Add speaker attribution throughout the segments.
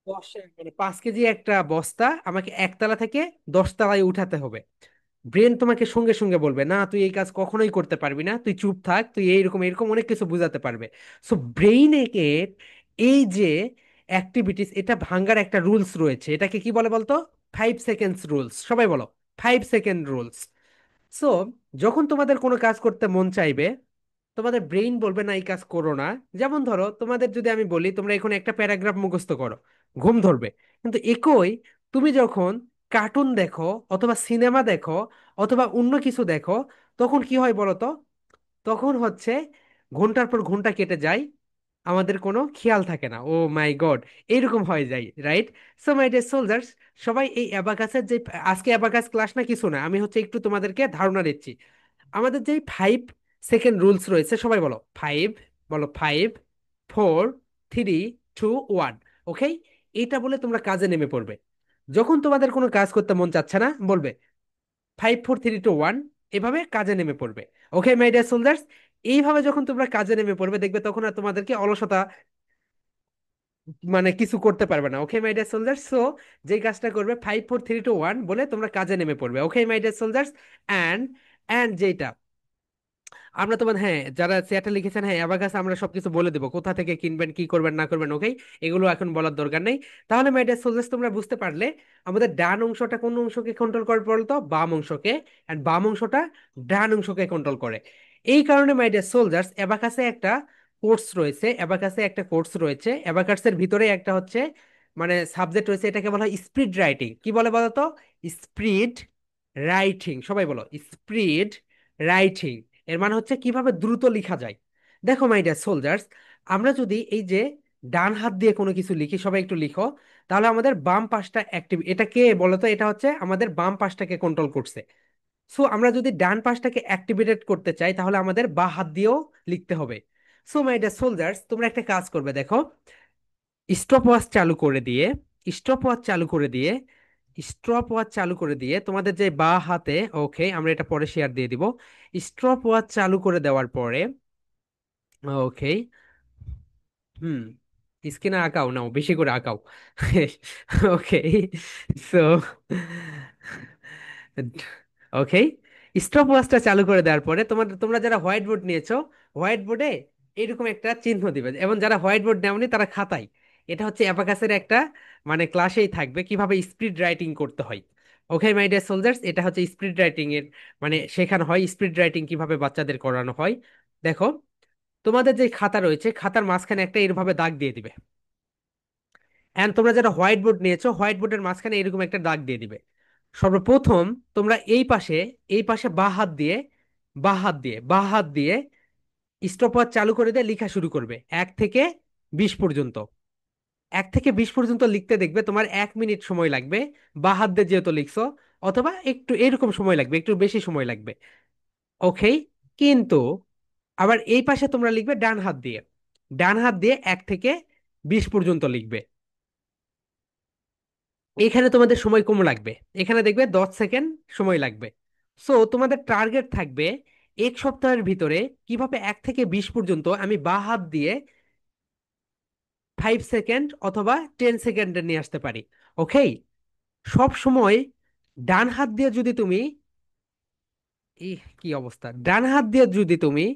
Speaker 1: মানে 5 কেজি একটা বস্তা আমাকে একতলা থেকে 10 তলায় উঠাতে হবে। ব্রেন তোমাকে সঙ্গে সঙ্গে বলবে না তুই এই কাজ কখনোই করতে পারবি না, তুই চুপ থাক, তুই এইরকম এরকম অনেক কিছু বুঝাতে পারবে। সো ব্রেইনে এই যে অ্যাক্টিভিটিস, এটা ভাঙ্গার একটা রুলস রয়েছে, এটাকে কি বলে বলতো? 5 সেকেন্ডস রুলস, সবাই বলো। 5 সেকেন্ড রুলস। সো যখন তোমাদের কোনো কাজ করতে মন চাইবে, তোমাদের ব্রেইন বলবে না এই কাজ করো না। যেমন ধরো তোমাদের যদি আমি বলি তোমরা এখন একটা প্যারাগ্রাফ মুখস্থ করো, ঘুম ধরবে। কিন্তু একই তুমি যখন কার্টুন দেখো অথবা সিনেমা দেখো অথবা অন্য কিছু দেখো, তখন কি হয় বলো তো? তখন হচ্ছে ঘন্টার পর ঘন্টা কেটে যায়, আমাদের কোনো খেয়াল থাকে না। ও মাই গড, এইরকম হয়ে যায়, right? So my dear soldiers, সবাই এই অ্যাবাকাসের যে, আজকে অ্যাবাকাস ক্লাস না কিছু না, আমি হচ্ছে একটু তোমাদেরকে ধারণা দিচ্ছি। আমাদের যে 5 সেকেন্ড রুলস রয়েছে, সবাই বলো ফাইভ, বলো 5, 4, 3, 2, 1। ওকে, এটা বলে তোমরা কাজে নেমে পড়বে। যখন তোমাদের কোনো কাজ করতে মন চাচ্ছে না, বলবে 5, 4, 3, 2, 1, এভাবে কাজে নেমে পড়বে। ওকে মাই ডিয়ার সোলজার্স, এইভাবে যখন তোমরা কাজে নেমে পড়বে, দেখবে তখন আর তোমাদেরকে অলসতা মানে কিছু করতে পারবে না। Okay my dear soldiers, so যেই কাজটা করবে 5, 4, 3, 2, 1 বলে তোমরা কাজে নেমে পড়বে। Okay my dear soldiers. And and যেটা আমরা তোমার, হ্যাঁ, যারা চ্যাটে লিখেছেন, হ্যাঁ অ্যাবাকাস আমরা সবকিছু বলে দেবো, কোথা থেকে কিনবেন, কি করবেন না করবেন। ওকে, এগুলো এখন বলার দরকার নেই। তাহলে মাই ডিয়ার সোলজার্স, তোমরা বুঝতে পারলে আমাদের ডান অংশটা কোন অংশকে কন্ট্রোল করে বলতো? বাম অংশকে। এন্ড বাম অংশটা ডান অংশকে কন্ট্রোল করে। এই কারণে মাই ডিয়ার সোলজার্স, অ্যাবাকাসে অ্যাবাকাসের ভিতরে একটা হচ্ছে মানে সাবজেক্ট রয়েছে, এটাকে বলা হয় স্পিড রাইটিং। কি বলে বলো তো? স্পিড রাইটিং, সবাই বলো স্পিড রাইটিং। এর মানে হচ্ছে কিভাবে দ্রুত লেখা যায়। দেখো মাই ডিয়ার সোলজার্স, আমরা যদি এই যে ডান হাত দিয়ে কোনো কিছু লিখি, সবাই একটু লিখো, তাহলে আমাদের বাম পাশটা অ্যাক্টিভ। এটা কে বলো তো? এটা হচ্ছে আমাদের বাম পাশটাকে কন্ট্রোল করছে। সো আমরা যদি ডান পাশটাকে অ্যাক্টিভেটেড করতে চাই, তাহলে আমাদের বা হাত দিয়েও লিখতে হবে। সো মাই ডিয়ার সোলজার্স, তোমরা একটা কাজ করবে, দেখো, স্টপ ওয়াচ চালু করে দিয়ে স্টপ ওয়াচ চালু করে দিয়ে স্টপ ওয়াচ চালু করে দিয়ে তোমাদের যে বা হাতে, ওকে আমরা এটা পরে শেয়ার দিয়ে দিব। স্টপ ওয়াচ চালু করে দেওয়ার পরে, ওকে, হুম, স্ক্রিনে আঁকাও নাও, বেশি করে আঁকাও। ওকে, সো ওকে, স্টপ ওয়াচটা চালু করে দেওয়ার পরে তোমরা যারা হোয়াইট বোর্ড নিয়েছো, হোয়াইট বোর্ডে এরকম একটা চিহ্ন দিবে। এবং যারা হোয়াইট বোর্ড নেওনি তারা খাতায়, এটা হচ্ছে অ্যাবাকাসের একটা মানে ক্লাসেই থাকবে কিভাবে স্পিড রাইটিং করতে হয়। ওকে মাই ডিয়ার সোলজার্স, এটা হচ্ছে স্পিড রাইটিং এর মানে শেখানো হয়, স্পিড রাইটিং কিভাবে বাচ্চাদের করানো হয়। দেখো, তোমাদের যে খাতা রয়েছে, খাতার মাঝখানে একটা এরভাবে দাগ দিয়ে দিবে। এন্ড তোমরা যারা হোয়াইট বোর্ড নিয়েছো, হোয়াইট বোর্ডের মাঝখানে এরকম একটা দাগ দিয়ে দিবে। সর্বপ্রথম তোমরা এই পাশে বাঁ হাত দিয়ে স্টপওয়াচ চালু করে দিয়ে লেখা শুরু করবে 1 থেকে 20 পর্যন্ত। 1 থেকে 20 পর্যন্ত লিখতে দেখবে তোমার 1 মিনিট সময় লাগবে, বাঁ হাত দিয়ে যেহেতু লিখছো। অথবা একটু এরকম সময় লাগবে, একটু বেশি সময় লাগবে। ওকে, কিন্তু আবার এই পাশে তোমরা লিখবে ডান হাত দিয়ে 1 থেকে 20 পর্যন্ত লিখবে। এখানে তোমাদের সময় কম লাগবে, এখানে দেখবে 10 সেকেন্ড সময় লাগবে। সো তোমাদের টার্গেট থাকবে 1 সপ্তাহের ভিতরে কিভাবে 1 থেকে 20 পর্যন্ত আমি বাঁ হাত দিয়ে 5 সেকেন্ড অথবা 10 সেকেন্ডে নিয়ে আসতে পারি। ওকে, সব সময় ডান হাত দিয়ে যদি তুমি, কি অবস্থা, ডান হাত দিয়ে যদি তুমি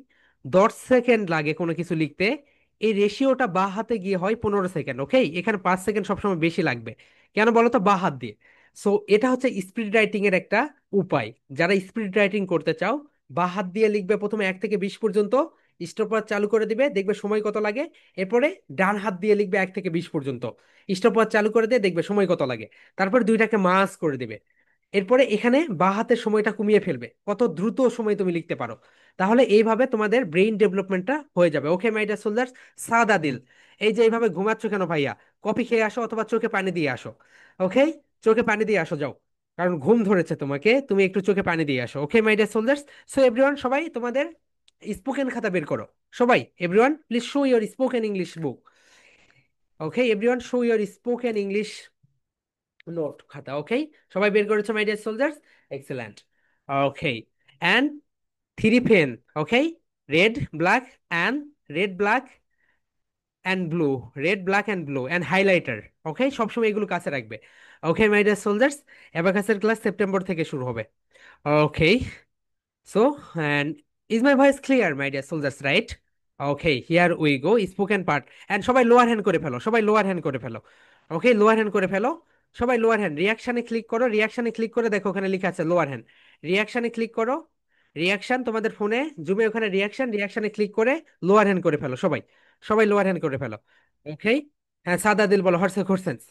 Speaker 1: 10 সেকেন্ড লাগে কোনো কিছু লিখতে, এই রেশিওটা বাঁ হাতে গিয়ে হয় 15 সেকেন্ড। ওকে, এখানে 5 সেকেন্ড সবসময় বেশি লাগবে। কেন বলো তো? বাঁ হাত দিয়ে। সো এটা হচ্ছে স্পিড রাইটিং এর একটা উপায়। যারা স্পিড রাইটিং করতে চাও, বাঁ হাত দিয়ে লিখবে প্রথমে 1 থেকে 20 পর্যন্ত, স্টপওয়াচ চালু করে দিবে, দেখবে সময় কত লাগে। এরপরে ডান হাত দিয়ে লিখবে 1 থেকে 20 পর্যন্ত, স্টপওয়াচ চালু করে দিয়ে দেখবে সময় কত লাগে। তারপরে দুইটাকে মাস করে দিবে। এরপরে এখানে বাঁ হাতের সময়টা কমিয়ে ফেলবে, কত দ্রুত সময় তুমি লিখতে পারো। তাহলে এইভাবে তোমাদের ব্রেইন ডেভেলপমেন্টটা হয়ে যাবে। ওকে মাই ডিয়ার সোলজার্স, সাদা দিল। এই যে এইভাবে ঘুমাচ্ছ কেন ভাইয়া? কফি খেয়ে আসো অথবা চোখে পানি দিয়ে আসো। ওকে, চোখে পানি দিয়ে আসো যাও, কারণ ঘুম ধরেছে তোমাকে, তুমি একটু চোখে পানি দিয়ে আসো। Okay my dear soldiers, so everyone, সবাই তোমাদের স্পোকেন খাতা বের করো। সবাই, everyone please show your spoken English book. Okay everyone, show your spoken English note খাতা। ওকে, সবাই বের করেছো my dear soldiers? Excellent. Okay, and three pen. Okay, red black and red black and blue, red black and blue and highlighter. Okay, সবসময় এগুলো কাছে রাখবে। Okay my dear soldiers, অ্যাবাকাসের class September থেকে শুরু হবে। Okay, so and is my voice clear my dear soldiers, right? Okay, here we go, spoken part. And সবাই lower hand করে ফেলো, সবাই লোয়ার হ্যান্ড করে ফেলো। ওকে, লোয়ার হ্যান্ড করে ফেলো। সবাই লোয়ার হ্যান্ড, রিয়াকশানে ক্লিক করো, রিয়াকশানে ক্লিক করে দেখো ওখানে লেখা আছে লোয়ার হ্যান্ড। রিয়াকশানে ক্লিক করো, রিয়াকশন তোমাদের ফোনে জুমে, ওখানে রিয়াকশন, রিয়াকশনে ক্লিক করে লোয়ার হ্যান্ড করে ফেলো সবাই। সবাই লোয়ার হ্যান্ড করে ফেলো। ওকে, হ্যাঁ সাদা দিল বলো, হর্ষে কোর্সেন্স।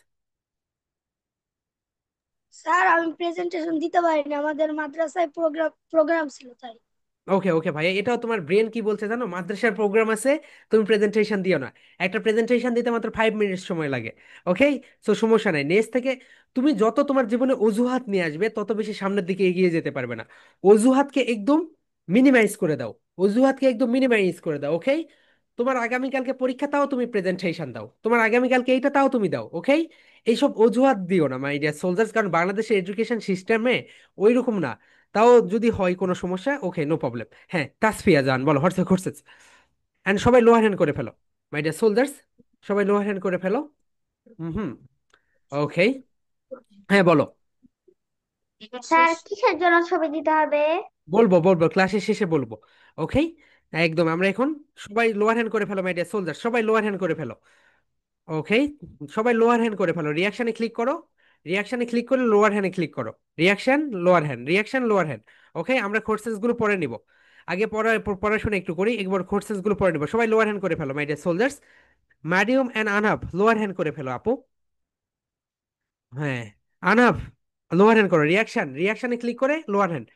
Speaker 2: স্যার আমি প্রেজেন্টেশন দিতে পারিনি, আমাদের মাদ্রাসায় প্রোগ্রাম প্রোগ্রাম ছিল তাই।
Speaker 1: ওকে ওকে ভাইয়া, এটাও তোমার ব্রেন কি বলছে জানো, মাদ্রাসার প্রোগ্রাম আছে, তুমি প্রেজেন্টেশন দিও না। একটা প্রেজেন্টেশন দিতে মাত্র 5 মিনিট সময় লাগে। ওকে, সো সমস্যা নাই, নেক্সট থেকে তুমি যত তোমার জীবনে অজুহাত নিয়ে আসবে তত বেশি সামনের দিকে এগিয়ে যেতে পারবে না। অজুহাতকে একদম মিনিমাইজ করে দাও, অজুহাতকে একদম মিনিমাইজ করে দাও। ওকে, তোমার আগামীকালকে পরীক্ষা, তাও তুমি প্রেজেন্টেশন দাও, তোমার আগামীকালকে এইটা তাও তুমি দাও। ওকে, এইসব অজুহাত দিও না মাই ডিয়ার সোলজার্স, কারণ বাংলাদেশের এডুকেশন সিস্টেমে ওই রকম না। তাও যদি হয় কোনো সমস্যা, ওকে নো প্রবলেম। হ্যাঁ, তাসফিয়া জান বলো, হর্ষে কোর্সেস। অ্যান্ড সবাই লোয়ার হ্যান্ড করে ফেলো মাই ডিয়ার সোলজার্স, সবাই লোয়ার হ্যান্ড করে ফেলো। হুম হুম। ওকে, হ্যাঁ বলো।
Speaker 2: স্যার কিসের জন্য ছবি দিতে হবে?
Speaker 1: বলবো বলবো, ক্লাসের শেষে বলবো। ওকে, একদম আমরা এখন সবাই লোয়ার হ্যান্ড করে ফেলো মাই ডিয়ার সোলজার, সবাই লোয়ার হ্যান্ড করে ফেলো। ওকে, সবাই লোয়ার হ্যান্ড করে ফেলো, রিয়াকশনে ক্লিক করো, রিয়াকশনে ক্লিক করে লোয়ার হ্যান্ডে ক্লিক করো। Reaction, lower hand, reaction, lower hand. Okay, আমরা কোর্সেস গুলো পড়ে নিব। আগে পড়াশোনা একটু করি, একবার কোর্সেস গুলো পড়ে নিব। সবাই লোয়ার হ্যান্ড করে ফেলো my dear soldiers. Mariam and Anab lower hand করে ফেলো আপু। হ্যাঁ, আনাব লোয়ার হ্যান্ড করো, রিয়াকশন, রিয়াকশনে ক্লিক করে লোয়ার হ্যান্ড।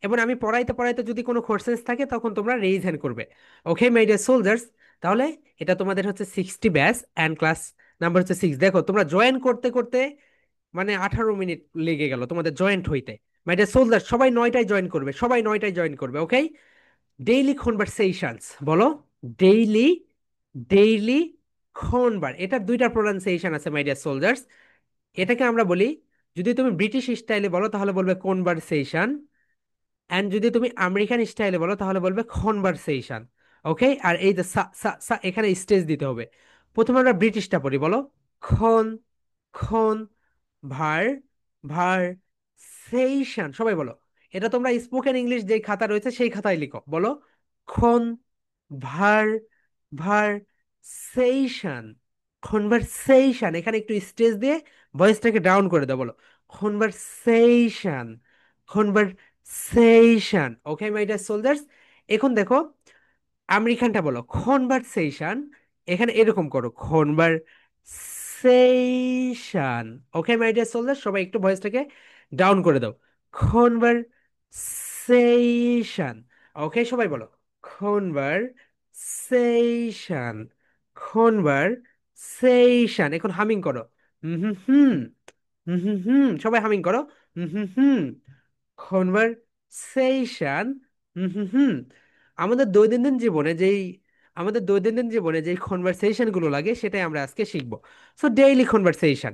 Speaker 1: এবং আমি পড়াইতে পড়াইতে যদি কোনো কোর্সেস থাকে তখন তোমরা রেইজ হ্যান্ড করবে। ওকে মাই ডিয়ার সোলজার্স, তাহলে এটা তোমাদের হচ্ছে 60 ব্যাচ অ্যান্ড ক্লাস নাম্বার হচ্ছে 6। দেখো তোমরা জয়েন করতে করতে মানে 18 মিনিট লেগে গেল তোমাদের জয়েন্ট হইতে। মাই ডিয়ার সোলজার, সবাই 9টায় জয়েন করবে, সবাই 9টায় জয়েন করবে। ওকে, ডেইলি কনভারসেশনস বলো, ডেইলি, ডেইলি খনবার, এটার দুইটা প্রোনাউন্সিয়েশন আছে মাই ডিয়ার সোলজার্স। এটাকে আমরা বলি, যদি তুমি ব্রিটিশ স্টাইলে বলো তাহলে বলবে কনভারসেশন, অ্যান্ড যদি তুমি আমেরিকান স্টাইলে বলো তাহলে বলবে কনভারসেশন। ওকে, আর এই যে সা সা সা এখানে স্টেজ দিতে হবে। প্রথমে আমরা ব্রিটিশটা পড়ি, বলো খন, খন, ভার, ভার, সেইশন, সবাই বলো। এটা তোমরা স্পোকেন ইংলিশ যে খাতা রয়েছে সেই খাতায় লিখো, বলো খন, ভার, ভার, সেইশন, কনভারসেশন। এখানে একটু স্টেজ দিয়ে ভয়েসটাকে ডাউন করে দাও, বলো conversation, conversation. Okay my dear soldiers, এখন দেখো আমেরিকানটা বলো কনভারসেশন, এখানে এরকম করো conversation. Okay my dear soldier, সবাই একটু ভয়েসটাকে ডাউন করে দাও, কনভারসেশন। ওকে, সবাই বলো কনভারসেশন, কনভারসেশন। এখন হামিং করো, hmm hmm hmm, hmm hmm হুম, সবাই হামিং করো, হুম হুম হুম, কনভারসেশন, হুম হুম হুম। আমাদের দৈনন্দিন জীবনে যেই আমাদের দৈনন্দিন জীবনে যেই কনভারসেশন গুলো লাগে সেটাই আমরা আজকে শিখবো। So daily conversation.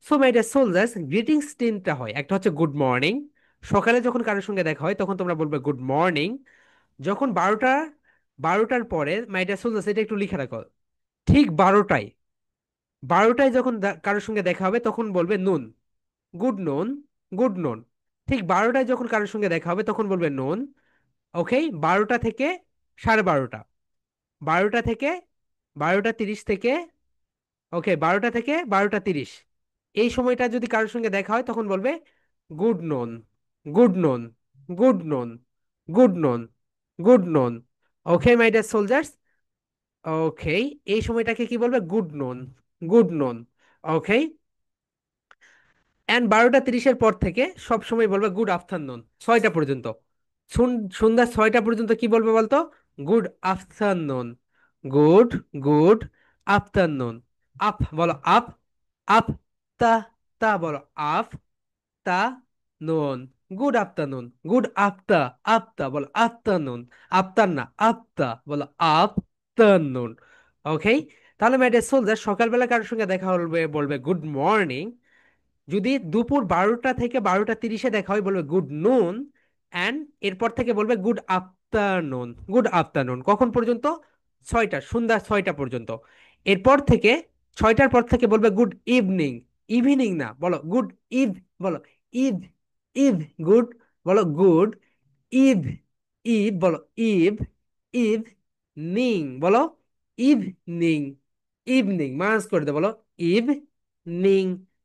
Speaker 1: So my dear soldiers, greetings তিনটা হয়, একটা হচ্ছে গুড মর্নিং, সকালে যখন কারোর সঙ্গে দেখা হয় তখন তোমরা বলবে গুড মর্নিং। যখন 12টার পরে মাই ডিয়ার সোলজার্স, এটা একটু লিখে রাখো, ঠিক 12টায়, 12টায় যখন কারোর সঙ্গে দেখা হবে তখন বলবে নুন, গুড নুন, গুড নুন। ঠিক 12টায় যখন কারোর সঙ্গে দেখা হবে তখন বলবে নুন। ওকে, 12টা থেকে 12:30, 12টা থেকে 12:30 থেকে, ওকে 12টা থেকে 12:30, এই সময়টা যদি কারোর সঙ্গে দেখা হয় তখন বলবে good noon, good noon, good noon, good noon, good noon. Okay my dear soldiers, okay, এই সময়টাকে কি বলবে, good noon, good noon. Okay, and 12:30-এর পর থেকে সব সময় বলবে গুড আফটারনুন, 6টা পর্যন্ত। সন্ধ্যা 6টা পর্যন্ত কি বলবে বলতো, good afternoon, good, good afternoon. Up বলো, আপ, আপ, তা, তা বলো, আপ, তা, নুন, গুড আফটারনুন, গুড আফটা, আফতা বলো, আফটারনুন, আফটার না আফতা বলো, আফটারনুন। ওকে, তাহলে ম্যাডাম সোলজার, সকালবেলা কারোর সঙ্গে দেখা হবে বলবে গুড মর্নিং, যদি দুপুর 12টা থেকে 12:30-এ দেখা হয় বলবে গুড নুন, অ্যান্ড এরপর থেকে বলবে গুড আফটারনুন, গুড আফটারনুন। কখন পর্যন্ত, 6টা, সন্ধ্যা 6টা পর্যন্ত। এরপর থেকে 6টার পর থেকে বলবে গুড ইভিনিং। ইভিনিং না, বলো গুড ইভ, বলো ইভ, ইভ, গুড, বলো গুড ইভ, ইভ, বলো ইভ, ইভ নিং, বলো ইভনিং, ইভনিং মাস করে দে, বলো evening,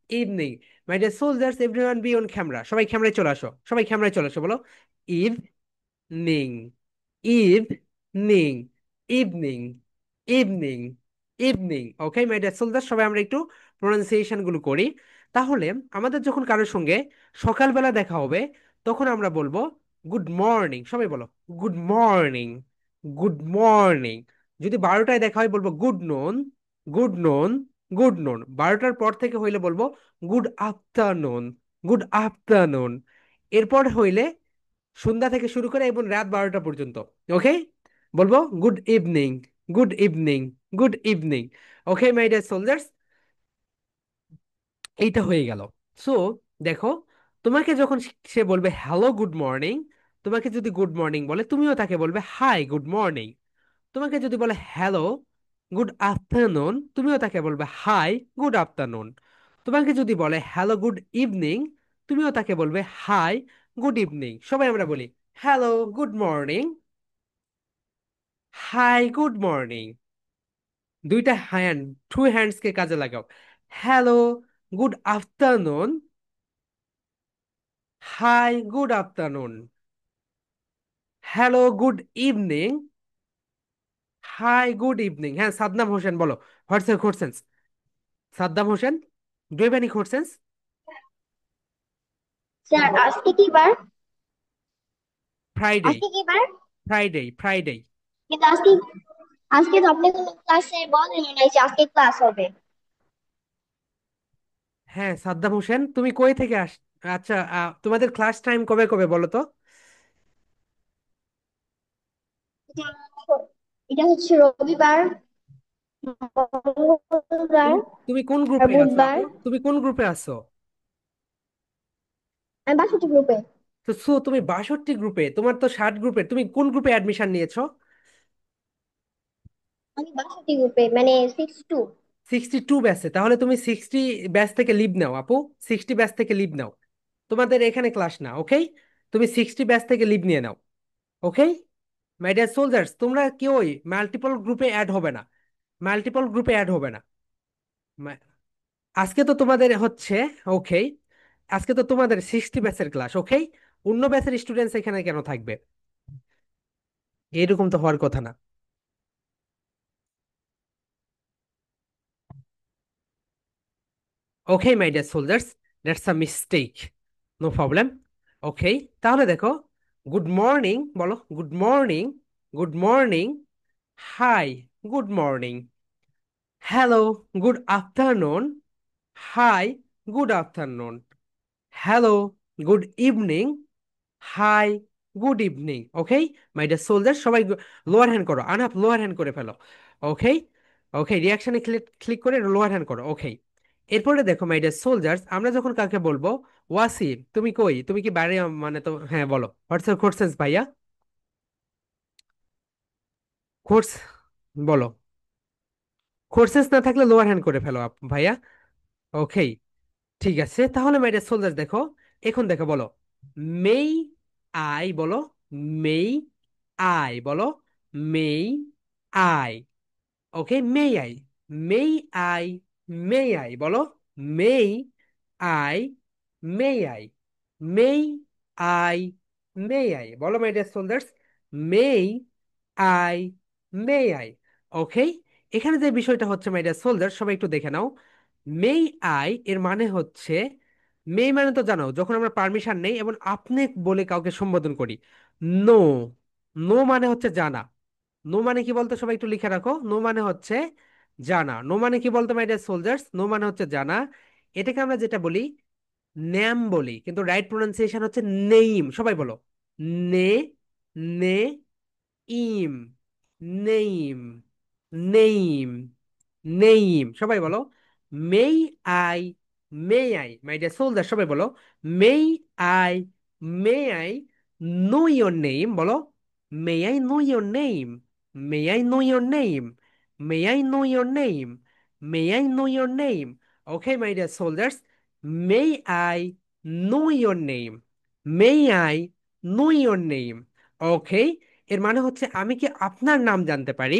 Speaker 1: evening. My dear soldiers, everyone be on camera, সবাই ক্যামেরায় চলে আসো, সবাই ক্যামেরায় চলে আসো, বলো evening, evening, evening, evening, evening. Okay my dear soldier, সবাই আমরা একটু প্রোনাউন্সিয়েশন গুলো করি। তাহলে আমাদের যখন কারোর সঙ্গে সকালবেলা দেখা হবে, তখন আমরা বলবো গুড মর্নিং, সবাই বলো গুড মর্নিং, গুড মর্নিং। যদি 12টায় দেখা হয় বলবো গুড নুন, গুড নুন, গুড নুন। 12টার পর থেকে হইলে বলবো গুড আফটারনুন, গুড আফটারনুন। এরপর হইলে সন্ধ্যা থেকে শুরু করে এবং রাত 12টা পর্যন্ত, ওকে, বলবো good evening, good evening, good evening. Okay my dear soldiers, এইটা হয়ে গেল। সো দেখো, তোমাকে যখন সে বলবে হ্যালো গুড মর্নিং, তোমাকে যদি গুড মর্নিং বলে, তুমিও তাকে বলবে হাই গুড মর্নিং। তোমাকে যদি বলে হ্যালো গুড আফটারনুন, তুমিও তাকে বলবে হাই গুড আফটারনুন। তোমাকে যদি বলে হ্যালো গুড ইভিনিং, তুমিও তাকে বলবে হাই গুড ইভিনিং। সবাই আমরা বলি hello good morning, hi good morning. দুইটা হ্যান্ড, টু হ্যান্ডস কে কাজে লাগাও। Hello good afternoon, hi good afternoon. Hello good evening, hi good evening. হ্যাঁ, সাদ্দাম হোসেন বলো, what's your question? Saddam Hossain, do have any question?
Speaker 2: Sir আজকে কি বার?
Speaker 1: ফ্রাইডে,
Speaker 2: আজকে কি বার?
Speaker 1: Friday, Friday.
Speaker 2: কিন্তু আজকে আজকে তো আপনি কোনো ক্লাসে বলেন নাই যে আজকে ক্লাস হবে।
Speaker 1: হ্যাঁ সাদ্দাম হোসেন, তুমি কই থেকে আচ্ছা, তোমাদের ক্লাস টাইম কবে কবে বলো তো?
Speaker 2: এটা এটা হচ্ছে রবিবার, মঙ্গলবার
Speaker 1: তুমি তুমি কোন
Speaker 2: আর
Speaker 1: গ্রুপে আছো
Speaker 2: বুধবার।
Speaker 1: আপু? তুমি কোন গ্রুপে আছো?
Speaker 2: আমি 62 গ্রুপে।
Speaker 1: তো তুমি 62 গ্রুপে, তোমার তো 60 গ্রুপে, তুমি কোন গ্রুপে অ্যাডমিশন নিয়েছো?
Speaker 2: আমি 62 গ্রুপে মানে 62।
Speaker 1: 62 ব্যাচে, তাহলে তুমি 60 ব্যাচ থেকে লিভ নাও আপু, 60 ব্যাচ থেকে লিভ নাও। তোমাদের এখানে ক্লাস না, ওকে? তুমি 60 ব্যাচ থেকে লিভ নিয়ে নাও, ওকে? মাই ডিয়ার সোলজার্স, তোমরা কেউই মাল্টিপল গ্রুপে অ্যাড হবে না, মাল্টিপল গ্রুপে অ্যাড হবে না। মা- আজকে তো তোমাদের হচ্ছে, ওকে, আজকে তো তোমাদের 60 ব্যাচের ক্লাস, ওকে? অন্য ব্যাচের স্টুডেন্টস এখানে কেন থাকবে? এরকম তো হওয়ার কথা না। Okay my dear soldiers, that's a mistake, no problem. Okay, তাহলে দেখো, গুড মর্নিং বলো, good morning, good morning, hi good morning. Hello good afternoon, hi good afternoon. Hello good evening, hi good evening. Okay my dear soldier, সবাই lower hand করো, আনহাফ lower hand করে ফেলো। Okay, okay, রিয়াকশনে click click করে lower hand করো, okay. এরপরে দেখো মাই ডিয়ার সোলজার্স, আমরা যখন কাকে বলবো ওয়াসিম, তুমি কই, তুমি কি বাইরে, মানে তো হ্যাঁ বলো হোয়াটস ইউর কোর্সেস ভাইয়া, কোর্স বলো। কোর্সেস না থাকলে লোয়ার হ্যান্ড করে ফেলো ভাইয়া। ওকে, ঠিক আছে, তাহলে মাই ডিয়ার সোলজার্স দেখো, এখন দেখো বলো মেই আই, বলো মেই আই, বলো may I. Okay, may I, may I, may I, বলো may I, may I, may I, may I, বলো my dear soldiers, may I, may I. Okay, এখানে যে বিষয়টা হচ্ছে মাই ডিয়ার সোলজার, সবাই একটু দেখে নাও। মেই আই এর মানে হচ্ছে, মেই মানে তো জানো যখন আমরা পারমিশন নেই এবং আপনি বলে কাউকে সম্বোধন করি। নো, নো মানে হচ্ছে জানা। নো মানে কি বলতো, সবাই একটু লিখে রাখো, নো মানে হচ্ছে জানা। নো মানে কি বলতো মাই ডিয়ার সোলজার্স, নো মানে হচ্ছে জানা। এটাকে আমরা যেটা বলি নেম বলি, কিন্তু রাইট প্রোনাউন্সিয়েশন হচ্ছে নেইম। সবাই বলো নে, নে ইম, নেইম, নেইম, নেইম। সবাই বলো may I, may I, my dear soldier সবাই বলো may I, may I know your name, বলো may I know your name, may I know your name, May I know your name? May I know your name? Okay, my dear soldiers. May I know your name? May I know your name? Okay, এর মানে হচ্ছে আমি কি আপনার নাম জানতে পারি?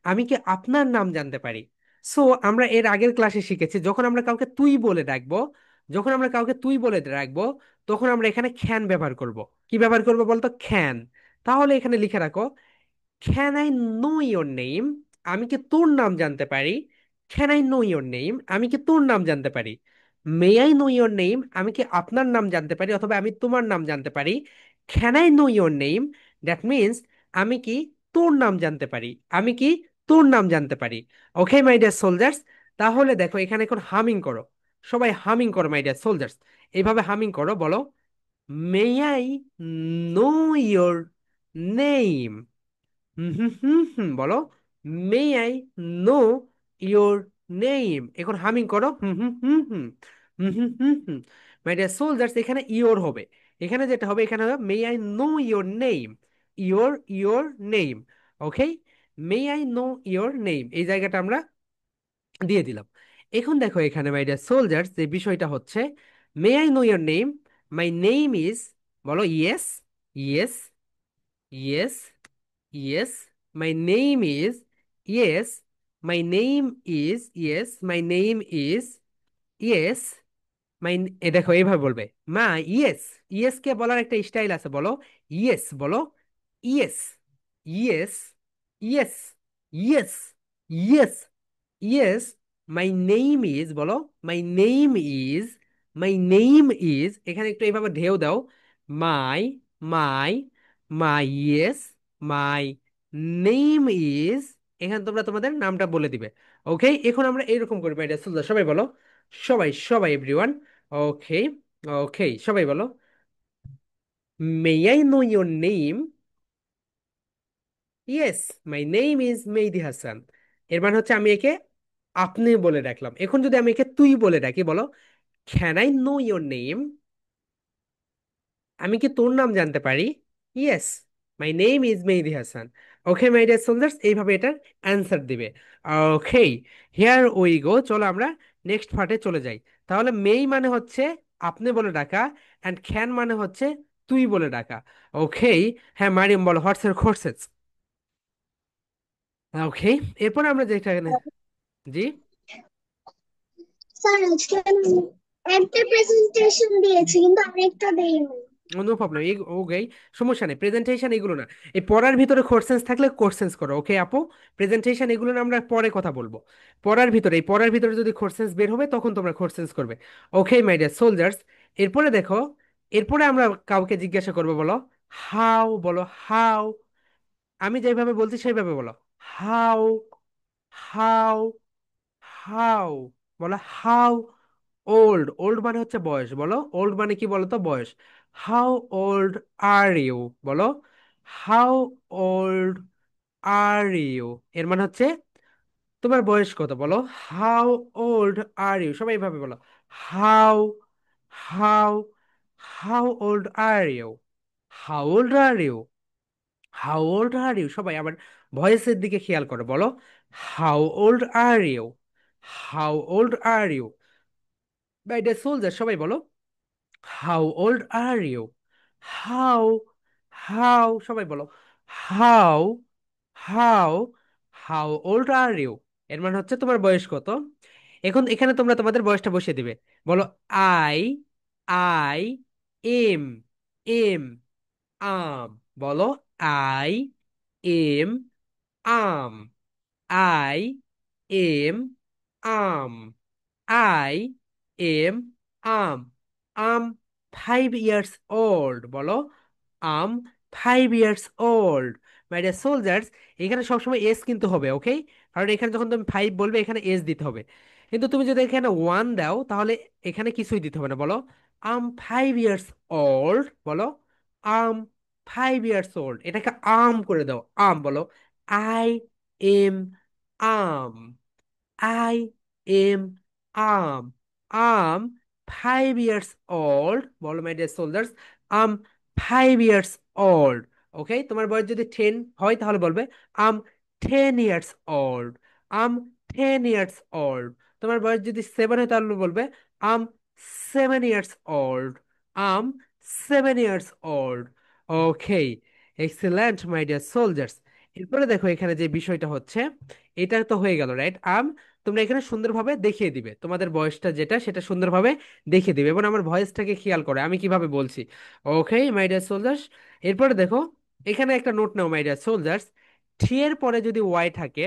Speaker 1: আমি কি আপনার নাম জানতে পারি? সো আমরা এর আগের ক্লাসে শিখেছি যখন আমরা কাউকে তুই বলে ডাকবো, যখন আমরা কাউকে তুই বলে ডাকবো, তখন আমরা এখানে ক্যান ব্যবহার করব। কি ব্যবহার করব বলতো? ক্যান। তাহলে এখানে লিখে রাখো, can I know your name? আমি কি তোর নাম জানতে পারি? Can I know your name? আমি কি তোর নাম জানতে পারি? May I know your name? আমি কি আপনার নাম জানতে পারি অথবা আমি তোমার নাম জানতে পারি? Can I know your name? That means আমি কি তোর নাম জানতে পারি? আমি কি তোর নাম জানতে পারি? ওকে মাই ডিয়ার সোলজার্স, তাহলে দেখো এখানে এখন হামিং করো। সবাই হামিং করো মাই ডিয়ার সোলজার্স। এইভাবে হামিং করো, বলো, may I know your name? Hmm hmm hmm hmm, বলো, may I know your name? এখন হামিং করো, hmm hmm hmm hmm, hmm hmm hmm hmm. My dear soldiers, এখানে your হবে। এখানে যেটা হবে, এখানে হবে may I know your name. Your, your name. Okay, may I know your name, এই জায়গাটা আমরা দিয়ে দিলাম। এখন দেখো এখানে মাই ডিয়ার সোলজার্স যে বিষয়টা হচ্ছে, may I know your name? My name is, বলো, yes, yes, yes, yes. My name is, yes. My name is, yes. My name is, yes. দেখো এইভাবে বলবে, মা, ইয়েস। ইয়েস কে বলার একটা স্টাইল আছে, বলো, ইয়েস, বলো, yes, yes, yes, yes, yes, yes. My name is, বলো, my name is, my name is. এখানে একটু এইভাবে ঢেউ দাও, my, my, my, yes, my name is. এখানে তোমরা তোমাদের নামটা বলে দিবে। ওকে, এখন আমরা এরকম করবো, এটা সবাই বলো, সবাই সবাই এভরিওয়ান। ওকে, ওকে, সবাই বলো, may I know your name? Yes, my name is Mehedi Hasan. এর মানে হচ্ছে আমি একে আপনি বলে ডাকলাম। এখন যদি আমি একে তুই বলে ডাকি, বলো, can I know your name? আমি কি তোর নাম জানতে পারি? Yes, my name is Mehedi Hasan. Okay my dear soldiers, এইভাবে এটার অ্যান্সার দিবে। ওকে, হিয়ার উই গো, চলো আমরা নেক্সট পার্টে চলে যাই। তাহলে মেই মানে হচ্ছে আপনি বলে ডাকা, অ্যান্ড ক্যান মানে হচ্ছে তুই বলে ডাকা। ওকে, হ্যাঁ মারিয়াম বলো, হোয়াটস ইউর কোর্সেস? ওকে, এরপর আমরা যেটা জি,
Speaker 2: স্যার আজকে আমি একটা প্রেজেন্টেশন দিয়েছি কিন্তু আরেকটা দেইনি।
Speaker 1: No problem. ওকে, সমস্যা নেই, প্রেজেন্টেশন এগুলো না। এই পড়ার ভিতরে কোশ্চেন্স থাকলে কোশ্চেন্স করো, ওকে আপু? প্রেজেন্টেশন এগুলো না, আমরা পরে কথা বলবো। পড়ার ভিতরে, এই পড়ার ভিতরে যদি কোশ্চেন্স বের হবে তখন তোমরা কোশ্চেন্স করবে। ওকে মাই ডিয়ার সোলজার্স, এরপরে দেখো, এরপরে আমরা কাউকে জিজ্ঞাসা করবো, বলো, হাউ, বলো, হাউ। আমি যেভাবে বলছি সেইভাবে বলো, হাউ, হাউ, হাউ, বলো, হাউ ওল্ড। ওল্ড মানে হচ্ছে বয়স, বলো, ওল্ড মানে কি বলো তো? বয়স। How old are you? বলো, হাউ ওল্ড আর ইউ? এর মানে হচ্ছে তোমার বয়স কত? বলো, হাউ ওল্ড আর ইউ? সবাই এইভাবে বলো, how, how, how old are you? How old are you? How old are you? সবাই আবার ভয়েসের দিকে খেয়াল করো, বলো, how old are you? How old are you? By the soldier, সবাই বলো, how old are you? How, how, সবাই বলো, how, how, how old are you? এর মানে হচ্ছে তোমার বয়স কত। এখন এখানে তোমরা তোমাদের বয়সটা বসিয়ে দিবে। বলো, I, I am, am I'm. বলো, I am I'm, I am I'm, I am I'm, I'm 5 years old। বলো, I'm 5 years old। My dear soldiers, এখানে সবসময় এস কিন্তু হবে, ওকে? কারণ এখানে যখন তুমি ফাইভ বলবে এখানে এস দিতে হবে। কিন্তু তুমি যদি এখানে ওয়ান দাও তাহলে এখানে কিছুই দিতে হবে না। বলো, আম 5 years old। বলো, আম 5 years old। এটাকে আম করে দাও, আম। বলো, I am I'm, I am I'm, I'm 5 years old। বলো my dear soldiers, I'm 5 years old। Okay, তোমার বয়স যদি 10 হয় তাহলে বলবে I'm 10 years old। I'm 10 years old. তোমার বয়স যদি 7 হয় তাহলে বলবে I'm 7 years old. I'm 7 years old. Okay, excellent my dear soldiers. এরপরে দেখো এখানে যে বিষয়টা হচ্ছে, এটা তো হয়ে গেল, রাইট? তোমরা এখানে সুন্দরভাবে দেখিয়ে দিবে তোমাদের বয়সটা যেটা সেটা সুন্দরভাবে দেখিয়ে দিবে, এবং আমার ভয়েসটাকে খেয়াল করে আমি কিভাবে বলছি। ওকে মাই ডিয়ার সোলজার্স, এরপরে দেখো এখানে একটা নোট নাও মাই ডিয়ার সোলজার্স। থ্রি এর পরে যদি ওয়াই থাকে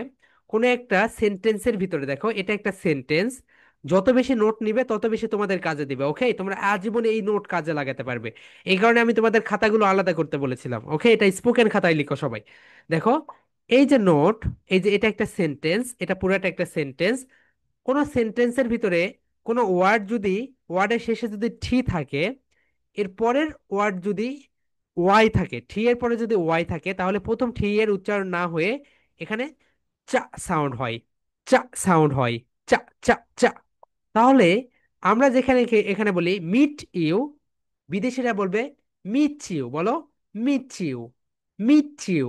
Speaker 1: কোনো একটা সেন্টেন্সের ভিতরে, দেখো এটা একটা সেন্টেন্স, যত বেশি নোট নিবে তত বেশি তোমাদের কাজে দিবে। ওকে, তোমরা আজীবনে এই নোট কাজে লাগাতে পারবে। এই কারণে আমি তোমাদের খাতাগুলো আলাদা করতে বলেছিলাম। ওকে, এটা স্পোকেন খাতায় লিখো সবাই। দেখো এই যে নোট, এই যে এটা একটা সেন্টেন্স, এটা পুরোটা একটা সেন্টেন্স। কোনো সেন্টেন্সের ভিতরে কোনো ওয়ার্ড যদি, ওয়ার্ডের শেষে যদি ঠি থাকে, এর পরের ওয়ার্ড যদি ওয়াই থাকে, ঠি এর পরে যদি ওয়াই থাকে, তাহলে প্রথম ঠি এর উচ্চারণ না হয়ে এখানে চা সাউন্ড হয়। চা সাউন্ড হয়। চা, চা, চা। তাহলে আমরা যেখানে এখানে বলি মিট ইউ, বিদেশিরা বলবে মিট ইউ। বলো meet you, meet you,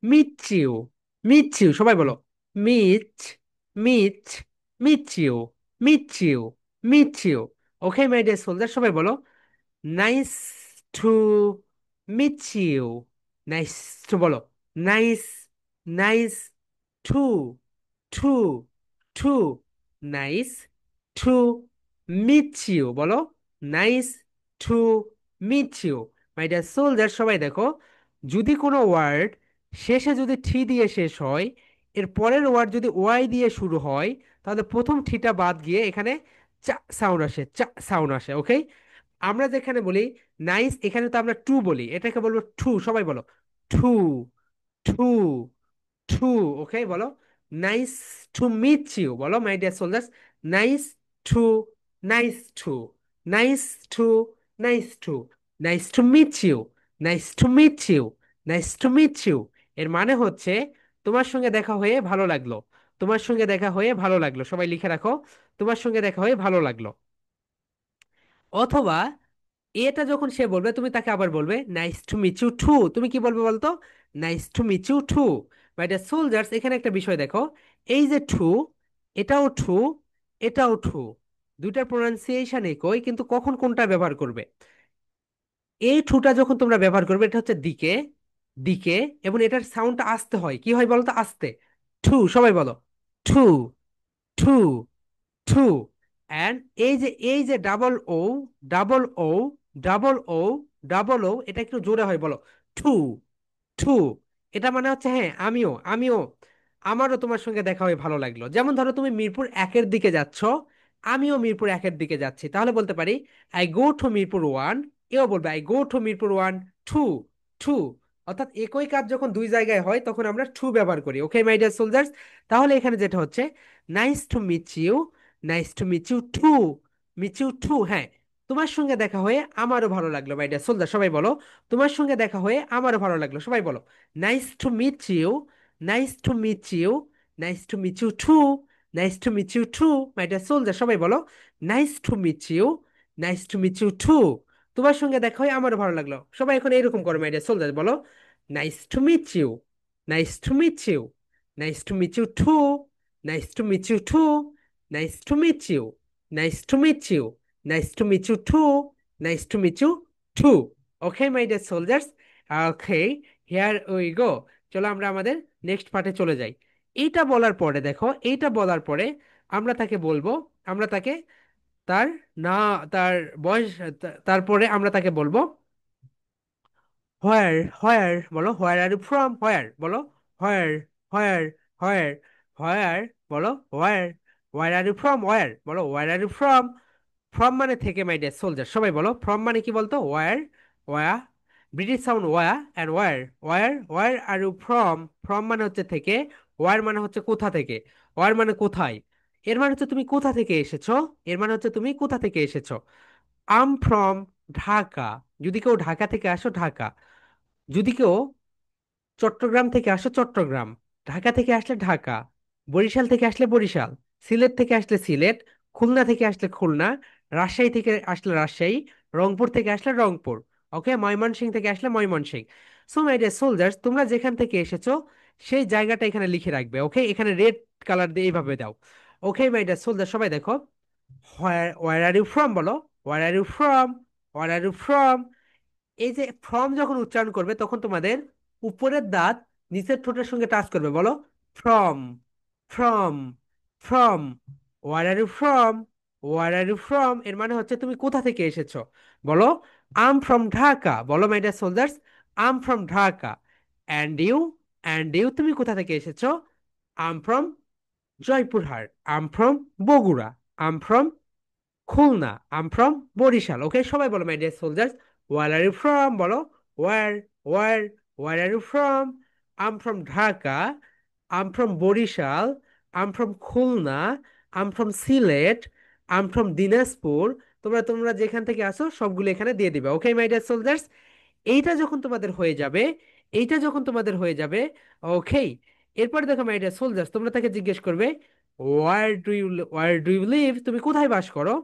Speaker 1: meet you, meet you. সবাই বলো meet, meet, meet you, meet you, meet you. Okay my dear soldier, সবাই বলো nice to meet you. Nice to বলো, nice, nice to, to, to, nice to meet you. বলো nice to meet you. My dear soldier, সবাই দেখো, যদি কোনো word শেষে যদি ঠি দিয়ে শেষ হয়, এর পরের ওয়ার্ড যদি ওয়াই দিয়ে শুরু হয়, তাহলে প্রথম ঠিটা বাদ গিয়ে এখানে চা সাউন্ড আসে। চা সাউন্ড আসে। ওকে, আমরা যেখানে বলি নাইস, এখানে তো আমরা টু বলি, এটাকে বলবো টু। সবাই বলো টু, টু, টু। ওকে বলো নাইস টু মিট ইউ। বলো my dear soldiers nice to, nice to, nice to, nice to, nice to meet you, nice to meet you, nice to meet you. এর মানে হচ্ছে তোমার সঙ্গে দেখা হয়ে ভালো লাগলো। তোমার সঙ্গে দেখা হয়ে ভালো লাগলো, সবাই লিখে রাখো, তোমার সঙ্গে দেখা হয়ে ভালো লাগলো। অথবা এটা যখন সে বলবে তুমি তাকে আবার বলবে nice to meet you too. তুমি কি বলবে বলতো? Nice to meet you too. By the soldiers, এখানে একটা বিষয় দেখো, এই যে টু, এটাও টু, এটাও টু, দুইটার প্রোনাউন্সিয়েশন একই, কিন্তু কখন কোনটা ব্যবহার করবে? এই টুটা যখন তোমরা ব্যবহার করবে এটা হচ্ছে দিকে, দিকে, এবং এটার সাউন্ডটা আসতে হয়, কি হয় বলো তো? আস্তে। টু। সবাই বলো টু, টু, টু। অ্যান্ড এই যে double O, double O, double O, double O, এটা একটু জোরে হয়, বলো টু, টু। এটা মানে হচ্ছে হ্যাঁ আমিও, আমিও, আমারও তোমার সঙ্গে দেখা হয়ে ভালো লাগলো। যেমন ধরো তুমি মিরপুর একের দিকে যাচ্ছ, আমিও মিরপুর একের দিকে যাচ্ছি, তাহলে বলতে পারি I go to Mirpur one. এও বলবে I go to Mirpur one too, too. অর্থাৎ একই কাজ যখন দুই জায়গায় হয় তখন আমরা টু ব্যবহার করি। ওকে মাই ডিয়ার সোলজার্স, তাহলে এখানে যেটা হচ্ছে nice to meet you, nice to meet you too, meet you too. হ্যাঁ, তোমার সঙ্গে দেখা হয়ে আমারও ভালো লাগলো মাই ডিয়ার সোলজার। সবাই বলো তোমার সঙ্গে দেখা হয়ে আমারও ভালো লাগলো। সবাই বলো nice to meet you, nice to meet you, nice to meet you too, nice to meet you too. My dear soldier, সবাই বলো nice to meet you, nice to meet you too. তোমার সঙ্গে দেখা হয়ে আমারও ভালো লাগলো। সবাই এখন এরকম করো মাই ডিয়ার সোলজার, বলো nice to meet you, nice to meet you, nice to meet you too, nice to meet you too, nice to meet you, nice to meet you, nice to meet you too, nice to meet you too. Okay my dear soldiers, okay, here we go. চলো আমরা আমাদের next পার্টে চলে যাই। এইটা বলার পরে দেখো, এইটা বলার পরে আমরা তাকে বলবো, আমরা তাকে তার না, তার বয়স, তারপরে আমরা তাকে বলবো হোয়ার, হোয়ার। বলো where are you from. Where বলো, হোয়ার, হোয়ার, হোয়ার, হোয়ার। বলো হোয়ার, হোয়ার আর ইউ ফ্রম। হোয়ার বলো, where are you from. From মানে থেকে মাই ডিয়ার সোলজার। সবাই বলো ফ্রম মানে কি বলতো? Where, where, British sound where and where. Where, where are you from. From মানে হচ্ছে থেকে, ওয়ার মানে হচ্ছে কোথা থেকে। ওয়ার মানে কোথায়, এর মানে হচ্ছে তুমি কোথা থেকে এসেছো, এর মানে হচ্ছে তুমি কোথা থেকে এসেছো। আম ফ্রম ঢাকা, যদি কেউ ঢাকা থেকে আসো ঢাকা, যদি কেউ চট্টগ্রাম থেকে আসো চট্টগ্রাম, ঢাকা থেকে আসলে ঢাকা, বরিশাল থেকে আসলে বরিশাল, সিলেট থেকে আসলে সিলেট, খুলনা থেকে আসলে খুলনা, রাজশাহী থেকে আসলে রাজশাহী, রংপুর থেকে আসলে রংপুর। ওকে, ময়মনসিংহ থেকে আসলে Mymensingh. So my dear soldiers, তোমরা যেখান থেকে এসেছো সেই জায়গাটা এখানে লিখে রাখবে। ওকে, এখানে রেড কালার দিয়ে এইভাবে দাও। ওকে মাই ডিয়ার সোলজার, সবাই দেখো, ওয়ার আর ইউ ফ্রম বলো, where are you from, where are you from. এই যে ফ্রম যখন উচ্চারণ করবে তখন তোমাদের উপরের দাঁত নিচের ঠোঁটের সঙ্গে টাচ করবে, বলো from, from, from. Where are you from, where are you from এর মানে হচ্ছে তুমি কোথা থেকে এসেছো। বলো আম ফ্রম ঢাকা, বলো my dear soldiers, I'm from Dhaka. And you, and you তুমি কোথা থেকে এসেছো। I'm from Joypurhat, I'm from Bogura, I'm from Khulna, I'm from Barishal. Okay সবাই বলো my dear soldiers, where are you from, বলো where, where, where are you from. I'm from Dhaka, I'm from Barishal, I'm from Khulna, I'm from Sylhet, I'm from Dinajpur. তোমরা তোমরা যেখান থেকে আসো সবগুলো এখানে দিয়ে দিবে। ওকে মাই ডিয়ার সোলজার্স, এইটা যখন তোমাদের হয়ে যাবে, এইটা যখন তোমাদের হয়ে যাবে, ওকে, এরপর দেখো মাই ডিয়ার সোলজার্স, তোমরা তাকে জিজ্ঞেস করবে ওয়ার ডু ইউ লিভ, তুমি কোথায় বাস করো।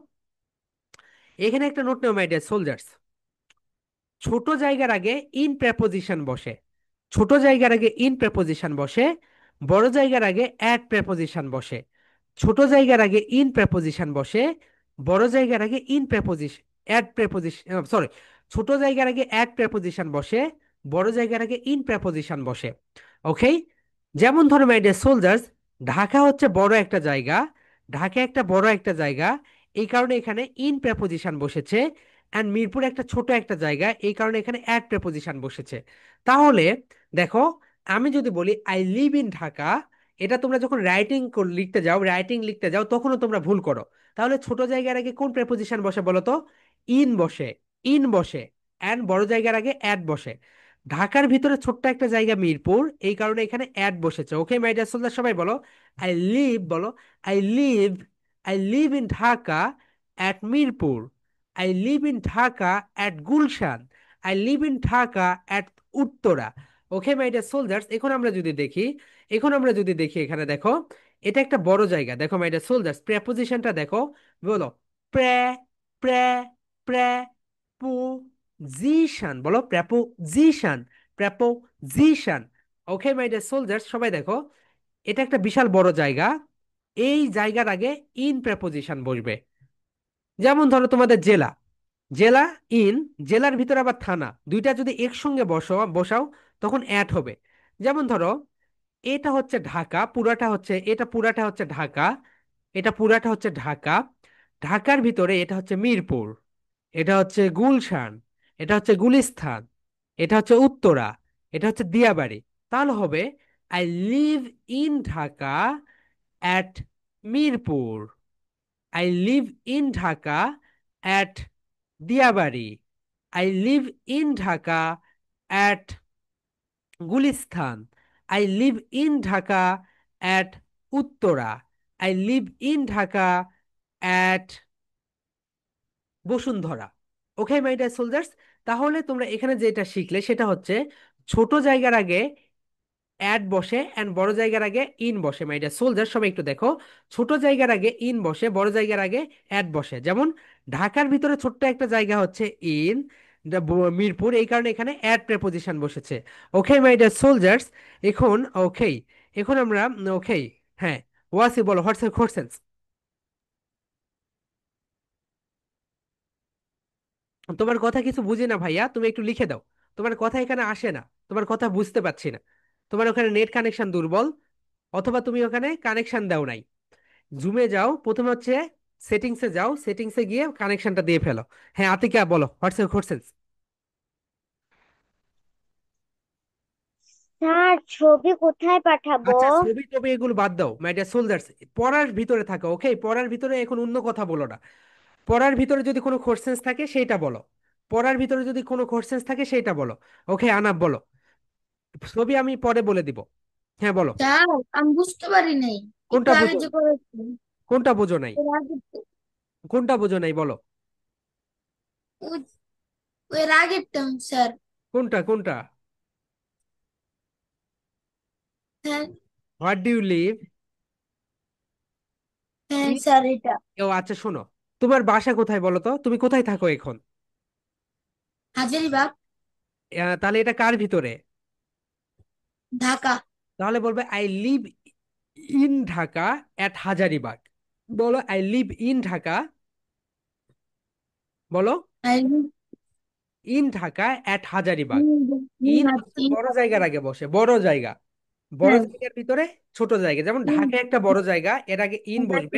Speaker 1: এখানে একটা নোট নেও মাই ডিয়ার সোলজার্স, ছোট জায়গার আগে ইন প্রেপোজিশন বসে, ছোট জায়গার আগে ইন প্রেপোজিশন বসে, বড় জায়গার আগে অ্যাড প্রেপোজিশন বসে। ছোট জায়গার আগে ইন প্রেপোজিশন বসে, বড় জায়গার আগে in preposition, at preposition, sorry, ছোট জায়গার আগে অ্যাড প্রেপোজিশন বসে, বড় জায়গার আগে ইন প্রেপোজিশন বসে। ওকে, যেমন ধরো মাই ডিয়ার সোলজার্স, ঢাকা হচ্ছে বড় একটা জায়গা, ঢাকা একটা বড় একটা জায়গা, এই কারণে এখানে ইন প্রেপোজিশন বসেছে। অ্যান্ড মিরপুর একটা ছোট একটা জায়গা, এই কারণে এখানে অ্যাড প্রেপোজিশন বসেছে। তাহলে দেখো, আমি যদি বলি আই লিভ ইন ঢাকা, এটা তোমরা যখন রাইটিং লিখতে যাও, রাইটিং লিখতে যাও তখনও তোমরা ভুল করো। তাহলে ছোট জায়গার আগে কোন প্রেপোজিশন বসে বলো তো, ইন বসে, ইন বসে। অ্যান্ড বড় জায়গার আগে অ্যাড বসে। ঢাকার ভিতরে ছোট্ট একটা জায়গা মিরপুর, এই কারণে এখানে অ্যাড বসেছে। ওকে মাই ডিয়ার সোলজার, সবাই বলো আই লিভ, বলো I live, I live in Dhaka at Mirpur, I live in Dhaka at Gulshan, I live in Dhaka at Uttara. Okay my dear soldiers, এখন আমরা যদি দেখি, এখন আমরা যদি দেখি এখানে দেখো, এটা একটা বড় জায়গা। দেখো মাই ডিয়ার সোলজার্স, প্রেপোজিশনটা দেখো, বলো প্রে, প্রে, প্রে, জিশান, বলো preposition, preposition. Okay my dear soldiers, সবাই দেখো, এটা একটা বিশাল বড় জায়গা, এই জায়গার আগে ইন প্রেপোজিশন বসবে। যেমন ধরো তোমাদের জেলা, জেলা, ইন, জেলার ভিতরে আবার থানা, দুইটা যদি একসঙ্গে বসাও তখন অ্যাড হবে। যেমন ধরো, এটা হচ্ছে ঢাকা, পুরাটা হচ্ছে, এটা পুরাটা হচ্ছে ঢাকা, এটা পুরাটা হচ্ছে ঢাকা, ঢাকার ভিতরে এটা হচ্ছে মিরপুর, এটা হচ্ছে গুলশান, এটা হচ্ছে গুলিস্তান, এটা হচ্ছে উত্তরা, এটা হচ্ছে দিয়াবাড়ি। তাহলে হবে I live in Dhaka at Mirpur, I live in Dhaka at Diabari, I live in Dhaka at Gulistan, I live in Dhaka at Uttara, I live in Dhaka at Bashundhara. Okay my dear soldiers, তাহলে তোমরা এখানে যেটা শিখলে সেটা হচ্ছে ছোট জায়গার আগে অ্যাড বসে অ্যান্ড বড় জায়গার আগে ইন বসে। মাই ডিয়ার সোলজার, সবাই একটু দেখো, ছোট জায়গার আগে ইন বসে, বড় জায়গার আগে অ্যাড বসে। যেমন ঢাকার ভিতরে ছোট্ট একটা জায়গা হচ্ছে ইন, মিরপুর, এই কারণে এখানে অ্যাড প্রেপোজিশন বসেছে। ওকে মাই ডিয়ার সোলজার্স, এখন ওকে, এখন আমরা ওকে, হ্যাঁ, ওয়াসি বলো হোয়াটসেন্স। তোমার কথা কিছু বুঝি না ভাইয়া, তুমি একটু লিখে দাও, তোমার কথা এখানে আসে না, তোমার কথা বুঝতে পারছি না। তোমার ওখানে নেট কানেকশন দুর্বল, অথবা তুমি ওখানে কানেকশন দাও নাই। জুমে যাও, প্রথমে হচ্ছে সেটিংসে যাও, সেটিংসে গিয়ে কানেকশনটা দিয়ে ফেলো। হ্যাঁ আতিকা বলো হোয়াটসেন্স।
Speaker 2: স্যার ছবি কোথায় পাঠাবো?
Speaker 1: আচ্ছা, ছবি টবি এগুলো বাদ দাও মাই ডিয়ার সোলজার্স, পড়ার ভিতরে থাকো। ওকে, পড়ার ভিতরে এখন অন্য কথা বলো না। পড়ার ভিতরে যদি কোনো কোশ্চেন্স থাকে সেইটা বলো, পড়ার ভিতরে যদি কোনো কোশ্চেন্স থাকে সেইটা বলো। ওকে আনাপ বলো, ছবি আমি পরে বলে দিব। হ্যাঁ বলো,
Speaker 2: স্যার আমি বুঝতে পারি নাই, একটু
Speaker 1: কোনটা
Speaker 2: আগে
Speaker 1: বুঝো,
Speaker 2: যে করেছি
Speaker 1: কোনটা বুঝো নাই,
Speaker 2: এর আগে
Speaker 1: কোনটা বুঝো নাই বলো,
Speaker 2: ওই- এর আগেরটা স্যার।
Speaker 1: কোনটা কোনটা।
Speaker 2: হ্যাঁ,
Speaker 1: হোয়াট ডু ইউ লিভ,
Speaker 2: হ্যাঁ স্যার এটা।
Speaker 1: ও আচ্ছা শোনো, তোমার বাসা কোথায় বলো তো, তুমি কোথায় থাকো এখন।
Speaker 2: হাজারিবাগ।
Speaker 1: তাহলে এটা কার ভিতরে,
Speaker 2: ঢাকা।
Speaker 1: তাহলে বলবে I live in Dhaka at Hazaribagh. বলো আই লিভ ইন ঢাকা। বলো
Speaker 2: I
Speaker 1: in Dhaka at Hazaribagh. In হচ্ছে বড় জায়গার আগে বসে, বড় জায়গা, বড়
Speaker 2: হ্যাঁ,
Speaker 1: জায়গার ভিতরে ছোট জায়গা, যেমন ঢাকা একটা বড় জায়গা, এর আগে ইন বসবে।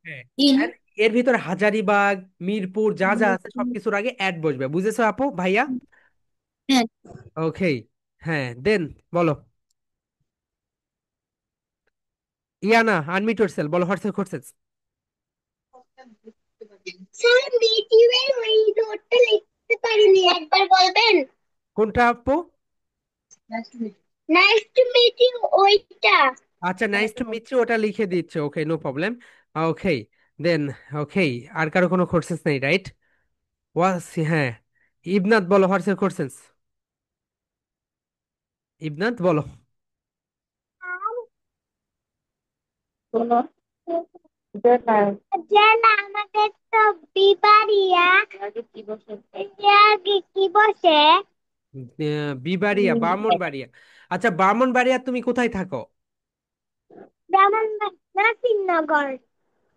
Speaker 1: হ্যাঁ।
Speaker 2: ইন
Speaker 1: আর এর ভিতরে হাজারিবাগ, মিরপুর যা যা আছে সবকিছুর আগে অ্যাড বসবে, বুঝেছো আপু ভাইয়া?
Speaker 2: হ্যাঁ।
Speaker 1: ওকে। হ্যাঁ দেন বলো। ইয়ানা আনমিউট ইয়োরসেলফ, বলো হোয়াটস ইউর কোশ্চেন।
Speaker 2: স্যার মিটিংয়ের ওই নোটটা লিখতে পারিনি, একবার বলবেন?
Speaker 1: কোনটা আপু?
Speaker 2: নাইস টু মিট ইউ ওইটা।
Speaker 1: আচ্ছা নাইস টু মিট ইউ, ওটা লিখে দিচ্ছে, ওকে নো প্রবলেম। ওকে দেন। ওকে। আর কারো কোনো কোশ্চেন নেই, রাইট? ওয়াস, হ্যাঁ। ইবনাত বলো হোয়াটস ইউর কোশ্চেন। ইবনাত বলো।
Speaker 2: বলো। জেলা আমাদের তো বিবাড়িয়া কি বসে, আগে কি বসে?
Speaker 1: বিবাড়িয়া, ব্রাহ্মণবাড়িয়া। আচ্ছা ব্রাহ্মণবাড়িয়া তুমি কোথায় থাকো?
Speaker 2: যেমন নাসিরনগর।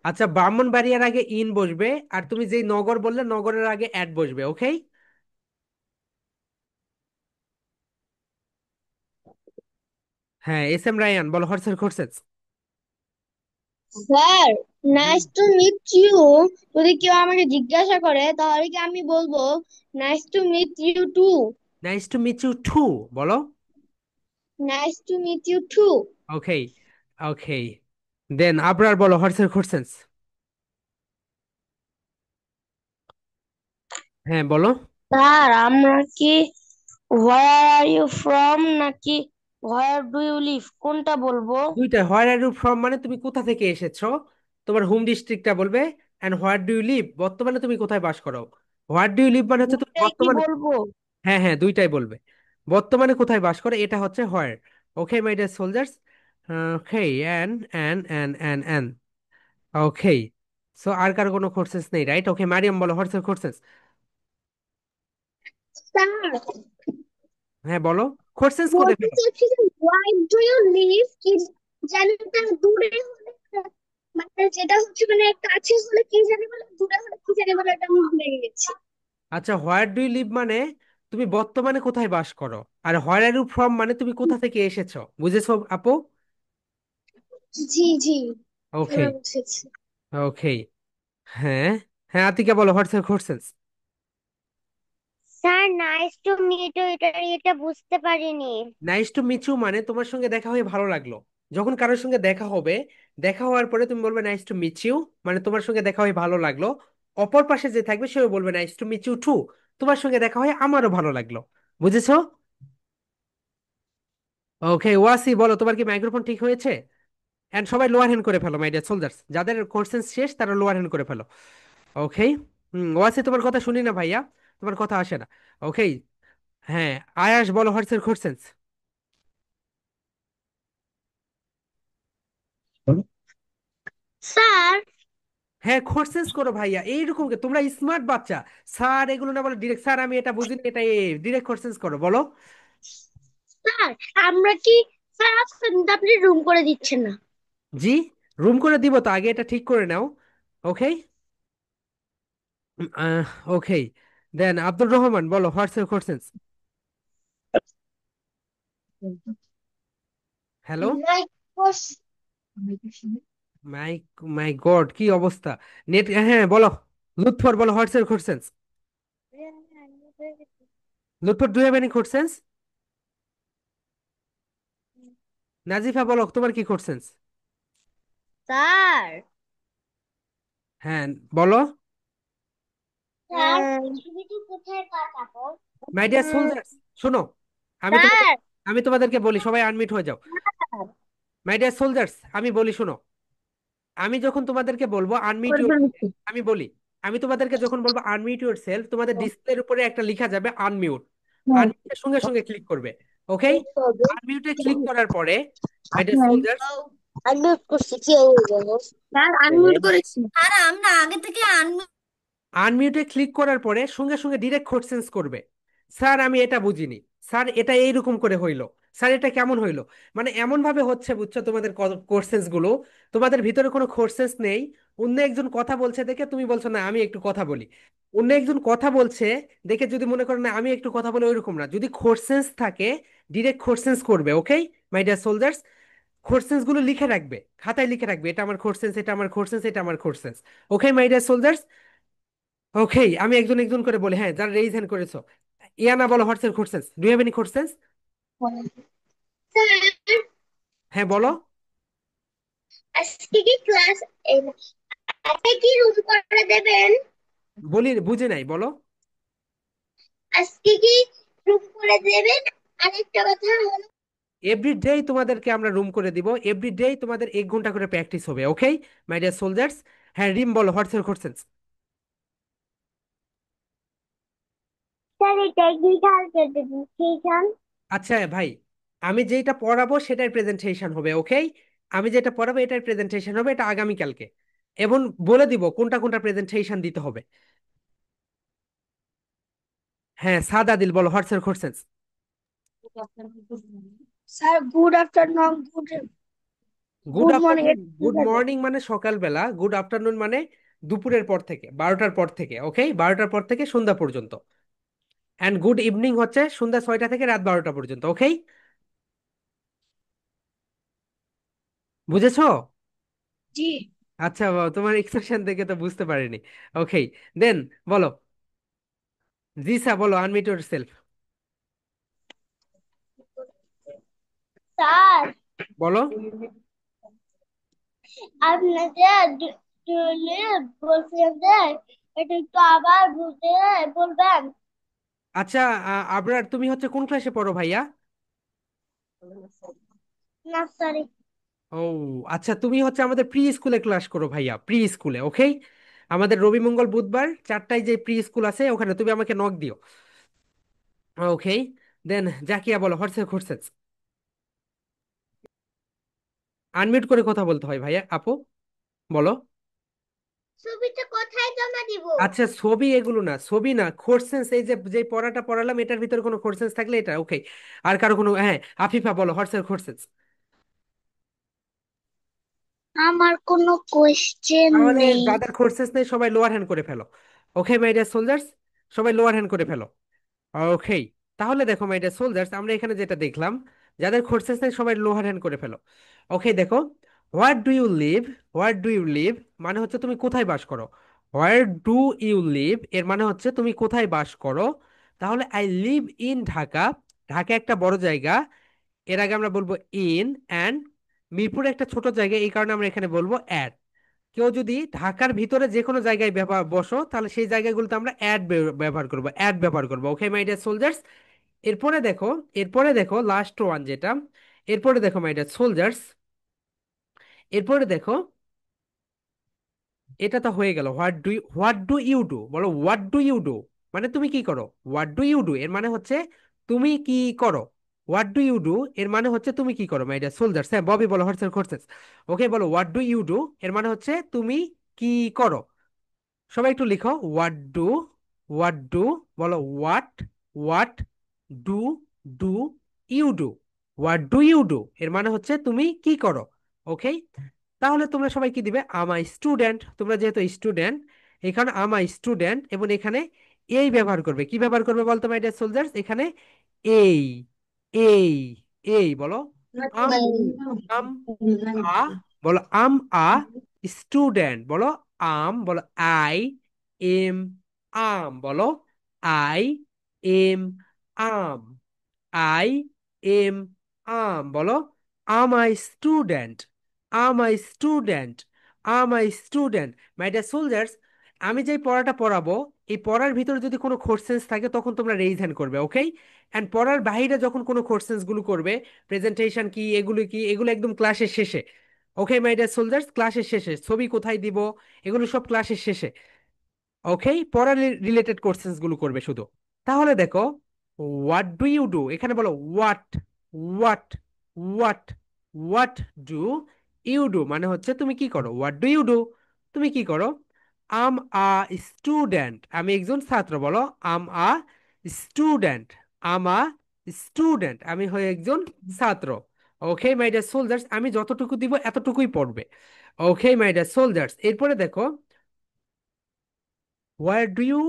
Speaker 1: আচ্ছা ব্রাহ্মণবাড়িয়ার আগে ইন বসবে, আর তুমি যেই নগর বললে নগরের আগে অ্যাড বসবে, ওকে? হ্যাঁ এস এম রায়ান বলো what's your question.
Speaker 2: Sir, nice to meet you যদি কেউ আমাকে জিজ্ঞাসা করে তাহলে কি আমি বলবো nice to meet you too?
Speaker 1: Nice to meet you too, বলো।
Speaker 2: Nice to meet you too.
Speaker 1: Okay. Okay then Abrar বলো হোয়াটস ইউর কোশ্চেন। হ্যাঁ বলো।
Speaker 2: স্যার, আমরা কি হোয়ার আর ইউ ফ্রম নাকি হোয়ার ডু ইউ লিভ কোনটা বলবো?
Speaker 1: দুইটা, হোয়ার আর ইউ ফ্রম মানে তুমি কোথা থেকে এসেছো, তোমার হোম ডিস্ট্রিক্টটা বলবে। And where do you live বর্তমানে তুমি কোথায় বাস করো। হোয়ার ডু ইউ লিভ মানে হচ্ছে তুমি
Speaker 2: দুটাই কি
Speaker 1: বর্তমানে।
Speaker 2: বলবো?
Speaker 1: হ্যাঁ হ্যাঁ দুইটাই বলবে। বর্তমানে কোথায় বাস করে এটা হচ্ছে where. Okay my dear soldiers. Okay. And okay. So আর কারো কোনো কোর্সেস নেই, রাইট? ওকে মারিয়াম বলো হোয়াটস ইউর কোর্সেস।
Speaker 2: স্যার,
Speaker 1: হ্যাঁ বলো, কোর্সেস করে
Speaker 2: বলতে
Speaker 1: ফেলো।
Speaker 2: চাচ্ছি যে হোয়াই ডু ইউ লিভ কি জানি, তা দূরে হলে মানে যেটা হচ্ছে মানে কাছে হলে কি জানি বলে, দূরে হলে কি জানি বলে, এটা আমি ভুলে গেছি।
Speaker 1: আচ্ছা হোয়ার ডু ইউ লিভ মানে তুমি বর্তমানে কোথায় বাস করো, আর হোয়ার আর ইউ ফ্রম মানে তুমি কোথা থেকে এসেছো, বুঝেছো আপু?
Speaker 2: জি জি,
Speaker 1: ওকে।
Speaker 2: এবার বুঝেছি।
Speaker 1: ওকে। হ্যাঁ। হ্যাঁ আতিকা বলো what's your question.
Speaker 2: Sir, nice to meet you এটা বুঝতে পারিনি।
Speaker 1: নাইস টু মিট ইউ মানে তোমার সঙ্গে দেখা হয়ে ভালো লাগলো। যখন কারোর সঙ্গে দেখা হবে, দেখা হওয়ার পরে তুমি বলবে নাইস টু মিট ইউ, মানে তোমার সঙ্গে দেখা হয়ে ভালো লাগলো। অপর পাশে যে থাকবে সেও বলবে nice to meet you too, তোমার সঙ্গে দেখা হয়ে আমারও ভালো লাগলো। বুঝেছো? ওকে ওয়াসি বলো, তোমার কি মাইক্রোফোন ঠিক হয়েছে? এন্ড সবাই লোয়ার হ্যান্ড করে ফেলো মাই ডিয়ার সোলজার্স, যাদের কোর্সেন শেষ তারা লোয়ার হ্যান্ড করে ফেলো। ওকে। ওয়াসি তোমার কথা শুনি না ভাইয়া, তোমার কথা আসে না। ওকে। হ্যাঁ আয়াস বলো হোয়াটস ইউর কোশ্চেন।
Speaker 2: স্যার,
Speaker 1: হ্যাঁ কোর্সেস করো ভাইয়া, এইরকম তোমরা স্মার্ট বাচ্চা। স্যার এগুলো না বলে ডিরেক্ট, স্যার আমি এটা বুঝিনি, এটা ডিরেক্ট কোর্সেস করো, বলো।
Speaker 2: স্যার, আমরা কি, স্যার আজকে কিন্তু আপনি রুম করে দিচ্ছেন না।
Speaker 1: জি, রুম করে দিব তো, আগে এটা ঠিক করে নাও। ওকে। ওকে দেন আব্দুর রহমান বলো হোয়াটস ইউর কোশ্চেন। হ্যালো।
Speaker 2: নাই কোর্স।
Speaker 1: মাই মাই গড কি অবস্থা নেট। হ্যাঁ বলো। লুৎফর বলো what's your question. Lutfor do have any question? Nazifa বলো তোমার কি কোশ্চেন।
Speaker 2: স্যার,
Speaker 1: হ্যাঁ বলো।
Speaker 2: স্যার ছবিটি কোথায় পাঠাবো?
Speaker 1: মাই ডিয়ার সোলজার্স শোনো, আমি তোমাদের
Speaker 2: স্যার,
Speaker 1: আমি তোমাদেরকে বলি, সবাই আনমিট হয়ে যাও। মাই ডিয়ার সোলজার্স আমি বলি শোনো, আমি যখন তোমাদেরকে বলবো আনমিউট ইউর, আমি বলি, আমি তোমাদেরকে যখন বলবো আনমিউট ইউর সেলফ, তোমাদের ডিসপ্লের উপরে একটা লেখা যাবে আনমিউট। আনমিউটের সঙ্গে সঙ্গে ক্লিক করবে। ওকে। আনমিউটে ক্লিক করার পরে মাই ডিয়ার সোলজার্স,
Speaker 2: আনমিউট করছি, কি হয়ে গেল? স্যার, আনমিউট করেছি। আর আমরা আগে থেকে আনমিউট।
Speaker 1: আনমিউটে ক্লিক করার পরে সঙ্গে সঙ্গে ডিরেক্ট কোশ্চেন্স করবে। স্যার আমি এটা বুঝিনি, স্যার এটা এইরকম করে হইলো, স্যার এটা কেমন হইলো? মানে এমন ভাবে হচ্ছে বুঝছো তোমাদের কোর্সেস গুলো, তোমাদের ভিতরে কোনো কোর্সেস নেই। অন্য একজন কথা বলছে দেখে তুমি বলছো না আমি একটু কথা বলি। অন্য একজন কথা বলছে দেখে যদি মনে করো না আমি একটু কথা বলি, ওইরকম না। যদি কোর্সেস থাকে ডিরেক্ট কোর্সেস করবে, ওকে মাই ডিয়ার সোলজার্স। কোর্সেস গুলো লিখে রাখবে, খাতায় লিখে রাখবে, এটা আমার কোর্সেস, এটা আমার কোর্সেস, এটা আমার courses. Okay my dear soldiers. Okay, আমি একজন একজন করে বলি, হ্যাঁ যারা রেইজ হ্যান্ড করেছো। ইয়ানা বলো, what's courses, do have any courses?
Speaker 2: Sir,
Speaker 1: হ্যাঁ বলো।
Speaker 2: আজকে কি ক্লাস, আজকে কি রুম করে দেবেন?
Speaker 1: বলি বুঝে নাই, বলো।
Speaker 2: আজকে কি রুম করে দেবেন? আরেকটা কথা হলো,
Speaker 1: এভরিডে তোমাদেরকে আমরা রুম করে দিব, এভরিডে তোমাদের 1 ঘন্টা করে প্র্যাকটিস হবে, ওকে মাই ডিয়ার সোলজার্স। হ্যাঁ রিম বলো, হোয়াটস কোর্সেস?
Speaker 2: স্যার এই টেকনিক্যাল প্রেজেন্টেশন।
Speaker 1: আচ্ছা ভাই, আমি যেটা পড়াবো সেটার প্রেজেন্টেশন হবে, ওকে। আমি যেটা পড়াবো এটার প্রেজেন্টেশন হবে, এটা আগামীকালকে। এবং বলে দিব কোনটা কোনটা প্রেজেন্টেশন দিতে হবে। হ্যাঁ সাদা দিল বলো, what's courses?
Speaker 2: Sir good afternoon, good
Speaker 1: good
Speaker 2: good morning.
Speaker 1: Afternoon. Good morning মানে সকালবেলা, গুড আফটারনুন মানে দুপুরের পর থেকে, 12টার পর থেকে, ওকে 12টার পর থেকে সন্ধ্যা পর্যন্ত। অ্যান্ড গুড ইভিনিং হচ্ছে সন্ধ্যা 6টা থেকে রাত 12টা পর্যন্ত, ওকে। বুঝেছো?
Speaker 2: জি।
Speaker 1: আচ্ছা তোমার এক্সপ্রেশন দেখে তো বুঝতে পারিনি। ওকে, দেন বলো। জি স্যার বলো, আনমিউট ইউর সেলফ।
Speaker 2: স্যার,
Speaker 1: বলো।
Speaker 2: আপনাদের বলছিলেন যে এটা একটু আবার বুঝে বলবেন।
Speaker 1: আচ্ছা আবরার, তুমি হচ্ছে কোন ক্লাসে পড়ো ভাইয়া?
Speaker 2: না সরি।
Speaker 1: ও আচ্ছা, তুমি হচ্ছে আমাদের প্রি স্কুলে ক্লাস করো ভাইয়া, প্রি স্কুলে, ওকে। আমাদের রবি মঙ্গল বুধবার 4টায় যে প্রি স্কুল আছে ওখানে তুমি আমাকে নক দিও, ওকে। দেন জাকিয়া বলো, হোয়াটসঅ্যাপ কোর্সেস? আনমিউট করে কথা বলতে হয় ভাইয়া, আপু বলো।
Speaker 2: ছবিটা কোথায় জমা দিব?
Speaker 1: আচ্ছা ছবি এগুলো না, ছবি না, কোর্সেন্স, এই যে যে পড়াটা পড়ালাম এটার ভিতরে কোনো কোর্সেন্স থাকলে এটা, ওকে। আর কারো কোনো, হ্যাঁ আফিফা বলো, হোয়াটসঅ্যাপ কোর্সেস?
Speaker 2: আমার কোনো কোয়েশ্চেন
Speaker 1: তাহলে
Speaker 2: নেই।
Speaker 1: যাদের কোর্সেস নেই সবাই লোয়ার হ্যান্ড করে ফেলো, ওকে মাই ডিয়ার সোলজার্স। সবাই লোয়ার হ্যান্ড করে ফেলো, ওকে। তাহলে দেখো মাই ডিয়ার সোলজার্স, আমরা এখানে যেটা দেখলাম, যাদের কোর্সেস নেই সবাই লোয়ার হ্যান্ড করে ফেলো। ওকে দেখো, what do you live, what do you live মানে হচ্ছে তুমি কোথায় বাস করো। হোয়ার ডু ইউ লিভ এর মানে হচ্ছে তুমি কোথায় বাস করো। তাহলে I live in Dhaka. Dhaka একটা বড় জায়গা, এর আগে আমরা বলবো ইন। অ্যান্ড মিরপুর একটা ছোট জায়গা, এই কারণে আমরা এখানে বলবো অ্যাট। কেউ যদি ঢাকার ভিতরে যে কোনো জায়গায় ব্যবহার বসো তাহলে সেই জায়গাগুলোতে আমরা অ্যাড ব্যবহার করবো, অ্যাড ব্যবহার করবো, ওকে মাই ডিয়ার সোলজার্স। এরপরে দেখো, এরপরে দেখো লাস্ট ওয়ান যেটা, এরপরে দেখো মাই ডিয়ার সোলজার্স, এরপরে দেখো, এটা তো হয়ে গেল। হোয়াট ডু ইউ ডু বলো, হোয়াট ডু ইউ ডু মানে তুমি কি করো। হোয়াট ডু ইউ ডু এর মানে হচ্ছে তুমি কি করো। হোয়াট ডু ইউ ডু এর মানে হচ্ছে তুমি কি করো মাই ডিয়ার সোলজার্স। হ্যাঁ ববি বলো, হোয়াটস কোর্সেস? ওকে বলো, হোয়াট ডু ইউ ডু এর মানে হচ্ছে তুমি কি করো। সবাই একটু লিখো, হোয়াট ডু বলো, what do do you do. What do you do এর মানে হচ্ছে তুমি কি করো, ওকে। তাহলে তোমরা সবাই কি দিবে, আমাই স্টুডেন্ট, তোমরা যেহেতু স্টুডেন্ট, এখানে আমাই স্টুডেন্ট, এবং এখানে এই ব্যবহার করবে, কি ব্যবহার করবে বলতো মাই ডিয়ার সোলজার্স? এখানে এই, এই, এই বলো। আম আম আ বলো, আ স্টুডেন্ট বলো, বলো, আই এম বলো, I am I'm I am বলো, I student, I student, I student. My dear soldiers, আমি যেই পড়াটা পড়াবো এই পড়ার ভিতরে যদি কোনো কোশ্চেন্স থাকে তখন তোমরা রেইজ হ্যান্ড করবে, ওকে। অ্যান্ড পড়ার বাইরে যখন কোনো কোশ্চেন্স গুলো করবে, প্রেজেন্টেশন কি এগুলো কি, এগুলো একদম ক্লাসের শেষে, ওকে মাই ডিয়ার সোলজার্স। ক্লাসের শেষে ছবি কোথায় দিব এগুলো সব ক্লাসের শেষে, ওকে। পড়ার রিলেটেড কোশ্চেন্স গুলো করবে শুধু। তাহলে দেখো, হোয়াট ডু ইউ ডু এখানে বলো, what what what do you do মানে হচ্ছে তুমি কি করো। হোয়াট ডু ইউ ডু তুমি কি করো। আম আ স্টুডেন্ট আমি একজন ছাত্র বলো, আম আ স্টুডেন্ট, আম আ স্টুডেন্ট, আমি হই একজন ছাত্র। ওকে মাই ডিয়ার সোলজার্স, আমি যতটুকু দিব এতটুকুই পড়বে। ওকে মাই ডিয়ার সোলজার্স, এরপরে দেখো, হোয়ার ডু ইউ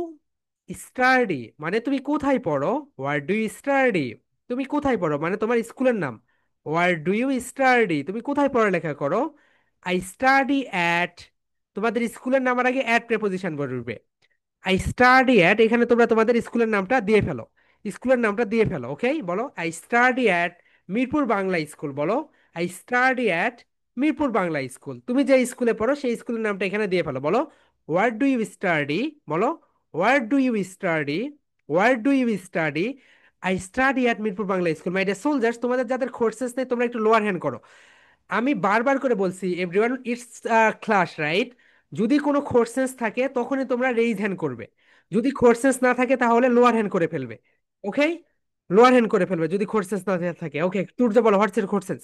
Speaker 1: স্টাডি মানে তুমি কোথায় পড়ো। হোয়ার ডু ইউ স্টাডি, তুমি কোথায় পড়ো মানে তোমার স্কুলের নাম। হোয়ার ডু ইউ স্টাডি, তুমি কোথায় পড়ালেখা করো। আই স্টাডি অ্যাট, তোমাদের স্কুলের নামের আগে অ্যাট প্রেপোজিশন বলবে। আই স্টাডি অ্যাট, এখানে তোমরা তোমাদের স্কুলের নামটা দিয়ে ফেলো। স্কুলের নামটা দিয়ে ফেলো, ওকে বলো I study at Mirpur Bangla school, বলো I study at Mirpur Bangla school. তুমি যে স্কুলে পড়ো সেই স্কুলের নামটা এখানে দিয়ে ফেলো, বলো হোয়ার ডু ইউ স্টাডি, বলো where do you study, where do you study. I study at Mirpur Bangla school. My dear soldiers, তোমাদের যাদের কোর্সেস নেই তোমরা একটু লোয়ার হ্যান্ড করো। আমি বারবার করে বলছি এভরিওয়ান ইটস ক্লাস রাইট, যদি কোনো কোর্সেস থাকে তখনই তোমরা রেইজ হ্যান্ড করবে, যদি কোর্সেস না থাকে তাহলে লোয়ার হ্যান্ড করে ফেলবে। ওকে, লোয়ার হ্যান্ড করে ফেলবে যদি কোর্সেস না থাকে। ওকে, তুর্য বলো হোয়াটস এর কোর্সেস।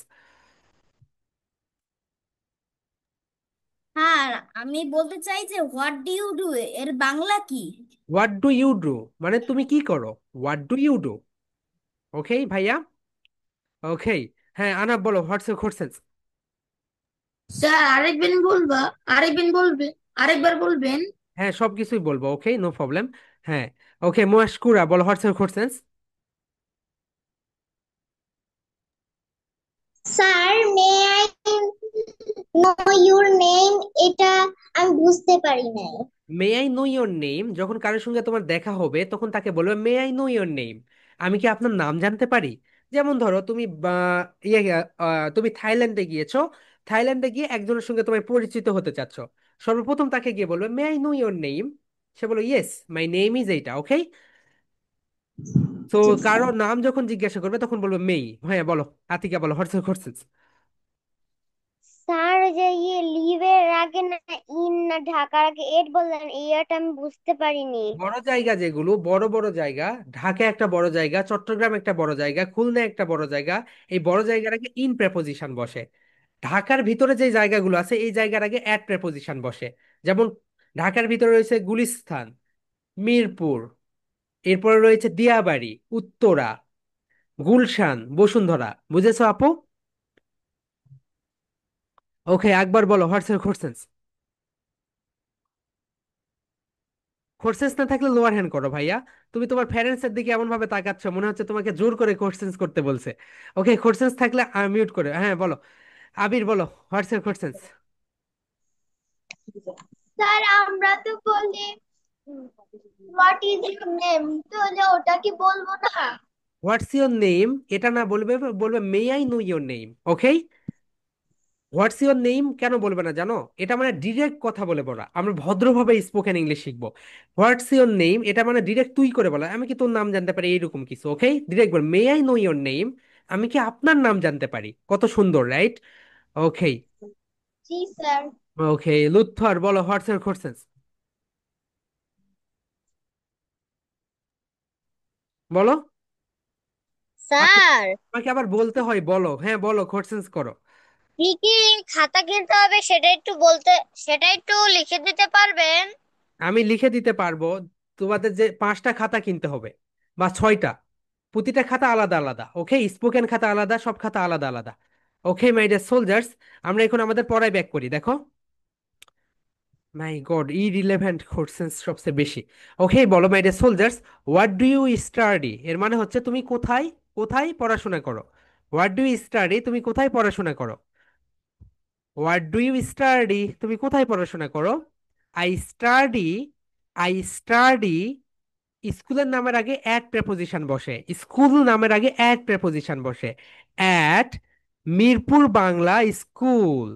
Speaker 3: হ্যাঁ, আমি বলতে চাই যে হোয়াট ডু ইউ ডু এর বাংলা কি?
Speaker 1: হোয়াট ডু ইউ ডু মানে তুমি কি করো, হোয়াট ডু ইউ ডু। ওকে ভাইয়া, ওকে। হ্যাঁ আনাব বলো হোয়াটস এর কোর্সেস।
Speaker 4: স্যার আরেকবার বলবা, আরেকবার বলবে, আরেকবার বলবেন।
Speaker 1: হ্যাঁ সবকিছুই বলবো, ওকে নো প্রবলেম। হ্যাঁ, ওকে মুয়াশকুরা বলো হোয়াটস এর courses.
Speaker 2: Sir, May I no your name, এটা আমি বুঝতে পারি নাই।
Speaker 1: মে আই নো ইওর নেম, যখন কারোর সঙ্গে তোমার দেখা হবে তখন তাকে বলবে may I know your name, আমি কি আপনার নাম জানতে পারি। যেমন ধরো তুমি তুমি থাইল্যান্ডে গিয়েছো, থাইল্যান্ডে গিয়ে একজনের সঙ্গে তোমার পরিচিত হতে চাচ্ছ, সর্বপ্রথম তাকে গিয়ে বলবে may I know your name, সে বলবে ইয়েস মাই নেম ইজ এইটা, ওকে। তো
Speaker 2: জি
Speaker 1: কারো
Speaker 2: স্যার।
Speaker 1: নাম যখন জিজ্ঞাসা করবে তখন বলবে মেই। হ্যাঁ বলো আতিকা বলো হোয়াটস হোয়াটস।
Speaker 2: স্যার, যে লিভের আগে না ইন না ঢাকার আগে এট বললেন, এইটা আমি বুঝতে পারিনি।
Speaker 1: বড় জায়গা যেগুলো বড় বড় জায়গা, ঢাকা একটা বড় জায়গা, চট্টগ্রাম একটা বড় জায়গা, খুলনা একটা বড় জায়গা, এই বড় জায়গার আগে ইন প্রেপোজিশন বসে। ঢাকার ভিতরে যে জায়গাগুলো আছে এই জায়গার আগে অ্যাট প্রেপোজিশন বসে। যেমন ঢাকার ভিতরে রয়েছে গুলিস্তান, মিরপুর, এরপরে রয়েছে দিয়াবাড়ি, উত্তরা, গুলশান, বসুন্ধরা। বুঝেছো আপু? ওকে একবার বলো হোয়াটস কোর্সেস। কোর্সেস না থাকলে লোয়ার হ্যান্ড করো ভাইয়া। তুমি তোমার প্যারেন্টস এর দিকে এমন ভাবে তাকাচ্ছ মনে হচ্ছে তোমাকে জোর করে কোর্সেস করতে বলছে। ওকে কোর্সেস থাকলে মিউট করে, হ্যাঁ বলো। আবির বলো হোয়াটস কোর্সেস।
Speaker 2: স্যার, আমরা তো বলি হোয়াট ইজ ইউর নেম, তাহলে ওটা কি বলবো না?
Speaker 1: হোয়াটস ইওর নেম, এটা না বলবে, বলবে may I know your name, okay. What's your name কেন বলবে না জানো, এটা মানে ডিরেক্ট কথা বলে বলা, আমরা ভদ্রভাবে স্পোকেন ইংলিশ শিখবো। হোয়াটস ইওর নেম এটা মানে ডিরেক্ট তুই করে বলা, আমি কি তোর নাম জানতে পারি এইরকম কিছু, ওকে। ডিরেক্ট বল may I know your name, আমি কি আপনার নাম জানতে পারি, কত সুন্দর রাইট। ওকে,
Speaker 2: জি স্যার।
Speaker 1: ওকে লুৎফর বলো হোয়াটস ইওর কোর্সেস। বলো। আচ্ছা,
Speaker 2: স্যার,
Speaker 1: তোমাকে আবার বলতে হয়, বলো হ্যাঁ বলো কোর্সেস করো।
Speaker 2: কি কি খাতা কিনতে হবে সেটা একটু লিখে দিতে পারবেন?
Speaker 1: আমি লিখে দিতে পারবো। তোমাদের যে 5টা খাতা কিনতে হবে বা 6টা, প্রতিটা খাতা আলাদা আলাদা, ওকে। স্পোকেন খাতা আলাদা, সব খাতা আলাদা আলাদা। ওকে মাই ডিয়ার সোলজার্স, আমরা এখন আমাদের পড়ায় ব্যাক করি, দেখো। মাই গড, ইরিলেভেন্ট কোশ্চেন্স সবচেয়ে বেশি। ওকে বলো my dear soldiers, what do you study এর মানে হচ্ছে তুমি কোথায়, কোথায় পড়াশোনা করো। হোয়াট ডু ইউ স্টাডি, তুমি কোথায় পড়াশোনা করো। হোয়াট ডু ইউ স্টাডি, তুমি কোথায় পড়াশোনা করো। আই স্টাডি, আই স্টাডি, স্কুলের নামের আগে অ্যাট প্রেপোজিশন বসে, স্কুল নামের আগে অ্যাট প্রেপোজিশন বসে। At Mirpur Bangla school.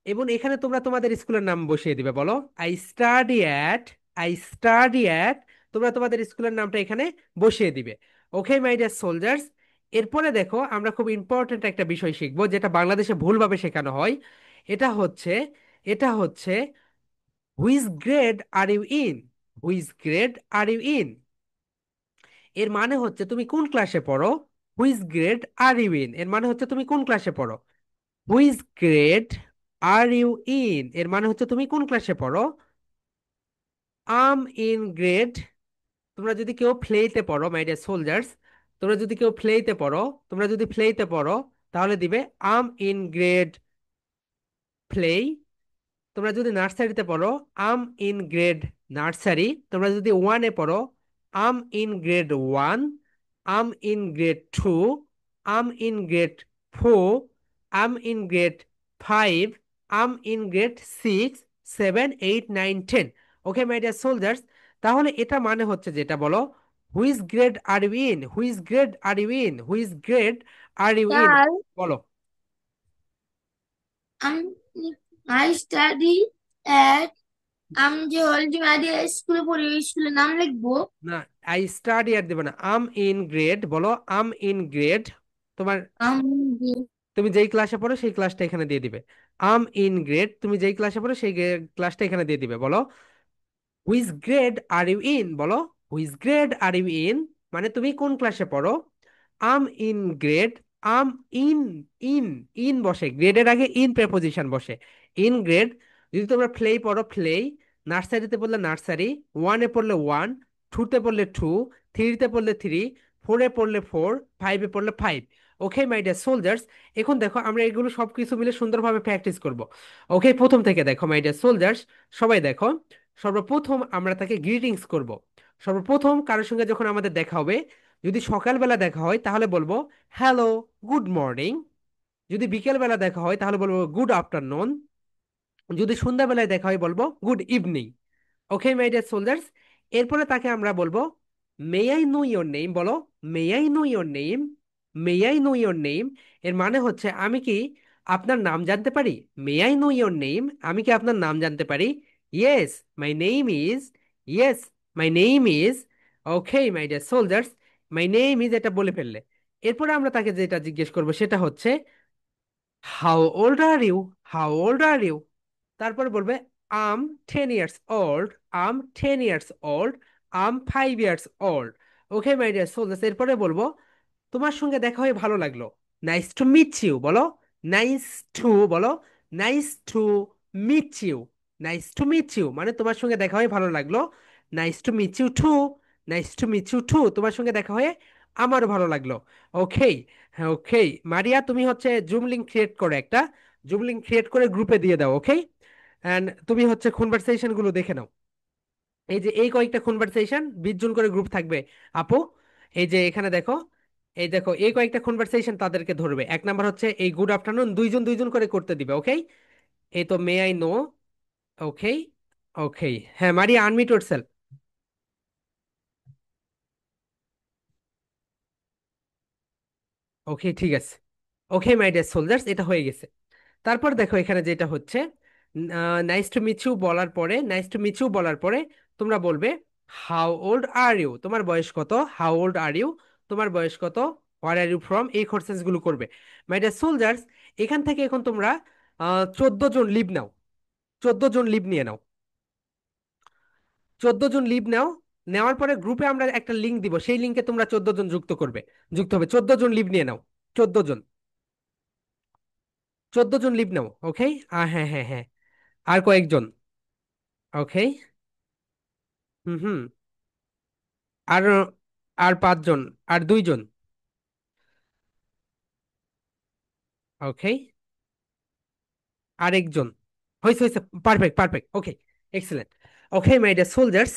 Speaker 1: এবং এখানে তোমরা তোমাদের স্কুলের নাম বসিয়ে দিবে, বলো I study at, I study at, তোমরা তোমাদের স্কুলের নামটা এখানে বসিয়ে দিবে। ওকে মাই ডিয়ার সোলজার্স, এরপরে দেখো আমরা খুব ইম্পর্ট্যান্ট একটা বিষয় শিখবো যেটা বাংলাদেশে ভুলভাবে শেখানো হয়। এটা হচ্ছে, এটা হচ্ছে which grade are you in, which grade are you in. এর মানে হচ্ছে তুমি কোন ক্লাসে পড়ো। Which grade are you in এর মানে হচ্ছে তুমি কোন ক্লাসে পড়ো। Which grade are you in এর মানে হচ্ছে তুমি কোন ক্লাসে পড়ো। আম ইন গ্রেড, তোমরা যদি কেউ প্লেতে পড়ো মাই ডিয়ার সোলজার্স, তোমরা যদি কেউ প্লেতে পড়ো, তোমরা যদি প্লেতে পড়ো তাহলে দিবে আম ইন গ্রেড প্লে। তোমরা যদি নার্সারিতে পড়ো আম ইন গ্রেড নার্সারি। তোমরা যদি ওয়ানে পড়ো I'm in grade one, I'm in grade two, I'm in grade four, I'm in grade five, I'm in grade six, seven, eight, nine, ten. Okay my dear soldiers, তাহলে এটা মানে হচ্ছে যেটা বলো, which grade are you in, which grade are you in, which grade are you in,
Speaker 4: sir
Speaker 1: বলো।
Speaker 4: আমি I study at, আমি যে অলরেডি মারিয়া স্কুলে পড়ি ওই স্কুলের নাম লিখবো।
Speaker 1: না, আই স্টাডি আর দেবে না, আম ইন গ্রেড বলো, আম ইন গ্রেড। তোমার,
Speaker 4: আমি
Speaker 1: তুমি যেই ক্লাসে পড়ো সেই ক্লাসটা এখানে দিয়ে দিবে। আম ইন গ্রেড, তুমি যেই ক্লাসে পড়ো সেই ক্লাসটা এখানে দিয়ে দিবে। বলো which grade are you in, বলো which grade are you in, মানে তুমি কোন ক্লাসে পড়ো। I'm in grade, I'm in, in, in বসে, গ্রেডের আগে ইন প্রেপোজিশন বসে, ইন গ্রেড। যদি তোমরা প্লে পড়ো প্লে, নার্সারিতে পড়লে নার্সারি, ওয়ানে পড়লে ওয়ান, টুতে পড়লে টু, থ্রিতে পড়লে থ্রি, ফোরে পড়লে ফোর, ফাইভে পড়লে five. Okay my dear soldiers, এখন দেখো আমরা এগুলো সবকিছু মিলে সুন্দরভাবে প্র্যাকটিস করব। ওকে, প্রথম থেকে দেখো মাই ডিয়ার সোলজার্স, সবাই দেখো। সর্বপ্রথম আমরা তাকে গ্রিটিংস করব। সর্বপ্রথম কারোর সঙ্গে যখন আমাদের দেখা হবে, যদি সকালবেলা দেখা হয় তাহলে বলবো হ্যালো, গুড মর্নিং। যদি বিকেলবেলা দেখা হয় তাহলে বলবো গুড আফটারনুন। যদি সন্ধ্যাবেলায় দেখা হয় বলবো good evening. Okay my dear soldiers, এরপরে তাকে আমরা বলবো may I know your name, বলো may I know your name, may I know your name. এর মানে হচ্ছে আমি কি আপনার নাম জানতে পারি। May I know your name, আমি কি আপনার নাম জানতে পারি। Yes my name is, yes my name is. Okay my dear soldiers, my name is এটা বলে ফেললে, এরপরে আমরা তাকে যেটা জিজ্ঞেস করবো সেটা হচ্ছে how old are you, how old are you. তারপর বলবে I'm 10 years old, I'm 10 years old, I'm 5 years old। Okay my dear soldiers, এরপরে বলবো তোমার সঙ্গে দেখা হয়ে ভালো লাগলো, নাইস টু মিট ইউ, বলো নাইস টু, বলো nice to meet you, nice to meet you মানে তোমার সঙ্গে দেখা হয়ে ভালো লাগলো, nice to meet you too, nice to meet you too তোমার সঙ্গে দেখা হয়ে আমারও ভালো লাগলো। ওকে, হ্যাঁ ওকে। মারিয়া তুমি হচ্ছে জুম লিংক ক্রিয়েট করো একটা, জুম লিংক ক্রিয়েট করে গ্রুপে দিয়ে দাও। ওকে, অ্যান্ড তুমি হচ্ছে কনভারসেশন গুলো দেখে নাও। এই যে এই কয়েকটা কনভারসেশন 20 জন করে গ্রুপ থাকবে আপু। এই যে এখানে দেখো, এই দেখো এই কয়েকটা কনভারসেশন তাদেরকে ধরবে। এক নাম্বার হচ্ছে এই গুড আফটারনুন, দুইজন দুইজন করে করতে দিবে। ওকে, এই তো মে আই নো। ওকে, ওকে, হ্যাঁ মারিয়া আনমিউট ইয়োরসেলফ। ওকে ঠিক আছে। ওকে মাই ডিয়ার সোলজার্স, এটা হয়ে গেছে। তারপর দেখো এখানে যেটা হচ্ছে, নাইস টু মিট ইউ বলার পরে, নাইস টু মিট ইউ বলার পরে তোমরা বলবে হাউ ওল্ড আর ইউ, তোমার বয়স কত, হাউ ওল্ড আর ইউ, তোমার বয়স কত, হোয়ার আর ইউ ফ্রম, এই কোশ্চেন্স গুলো করবে। মাই ডিয়ার সোলজার্স, এখান থেকে এখন তোমরা 14 জন লিভ নাও, 14 জন লিভ নিয়ে নাও, 14 জন লিভ নাও। নেওয়ার পরে গ্রুপে আমরা একটা লিঙ্ক দিব, সেই লিঙ্কে তোমরা 14 জন যুক্ত করবে, যুক্ত হবে। 14 জন লিভ নিয়ে নাও, 14 জন, 14 জন লিভ নাও। ওকে, হ্যাঁ হ্যাঁ হ্যাঁ, আর কয়েকজন। ওকে, হুম হুম, আর আর 5 জন, আর 2 জন। ওকে, আর একজন, হয়েছে হয়েছে, perfect perfect. Okay, excellent. Okay my dear soldiers,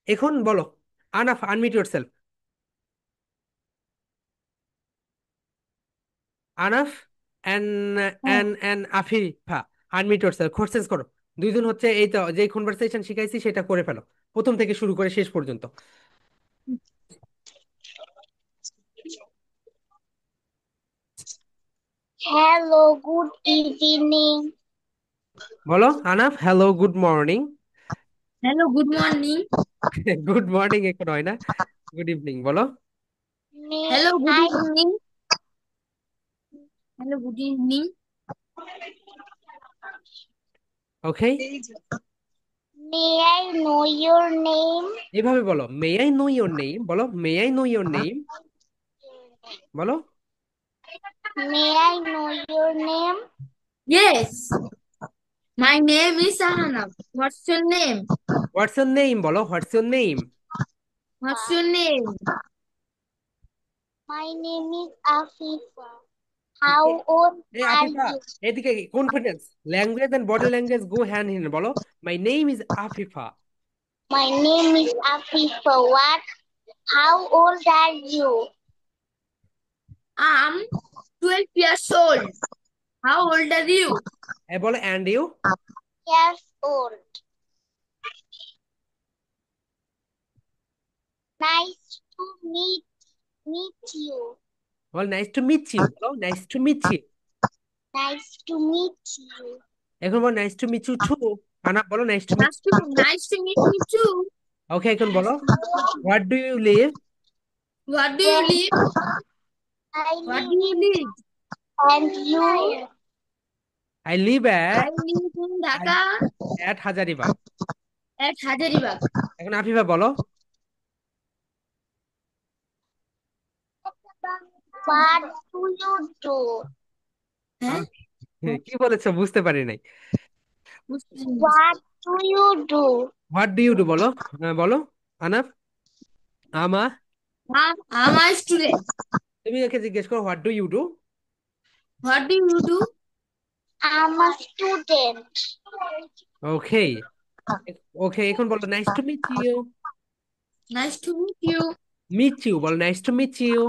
Speaker 1: এখন বলো Anaf unmute yourself, Anaf and Afifa, unmute yourself, questions করো। 2 জন হচ্ছে এই তো যে কনভারসেশন শিখাইছি সেটা করে ফেলো, প্রথম থেকে শুরু করে শেষ পর্যন্ত।
Speaker 2: Hello, good evening.
Speaker 1: বলো আনাফ hello good morning.
Speaker 4: Hello good morning.
Speaker 1: Good morning এখন হয় না, গুড ইভিনিং বলো।
Speaker 2: May
Speaker 4: hello good
Speaker 2: I
Speaker 4: evening. Hello good evening.
Speaker 1: Okay,
Speaker 2: may I know your name.
Speaker 1: এভাবে বলো may I know your name, বলো may I know your name, বলো।
Speaker 2: May I know your name.
Speaker 4: Yes, my name is Sahana. What's your name?
Speaker 1: What's your name, বলো what's your name.
Speaker 4: What's your name?
Speaker 2: My name is Afifa. How old
Speaker 1: এই
Speaker 2: are
Speaker 1: Afifa,
Speaker 2: you?
Speaker 1: এদিকে confidence, language and body language go hand in, বলো my name is Afifa.
Speaker 2: My name is Afifa. What? How old are you?
Speaker 4: I'm 12 years old. How old are you?
Speaker 1: বলো and you.
Speaker 2: Years old. Nice to meet you.
Speaker 1: বলো nice to meet you, বলো nice to meet you.
Speaker 2: Nice to meet you.
Speaker 1: এখন বলো nice to meet you too. Ana বলো nice to meet.
Speaker 4: Nice to meet you too.
Speaker 1: Okay, এখন বলো what do you live.
Speaker 4: What do you
Speaker 2: Where
Speaker 4: live?
Speaker 2: I
Speaker 4: What
Speaker 2: live
Speaker 4: do you
Speaker 2: in
Speaker 4: live?
Speaker 2: and you
Speaker 1: I live
Speaker 4: I live in Dhaka
Speaker 1: at Hazaribagh.
Speaker 4: at Hazaribagh.
Speaker 1: এখন আফিফা বলো।
Speaker 2: what do you do?
Speaker 4: হ্যাঁ
Speaker 1: কি বলেছো বুঝতে পারি নাই।
Speaker 4: বুঝতে
Speaker 2: What do you do?
Speaker 1: What do you do বলো। বলো আনাফ। আমা,
Speaker 4: I'm a student.
Speaker 1: তুমি একে জিজ্ঞেস করো what do you do.
Speaker 4: What do you do?
Speaker 2: I'm a student.
Speaker 1: Okay, okay এখন বলো nice to meet you.
Speaker 4: Nice to meet you.
Speaker 1: Meet you বলো nice to meet you.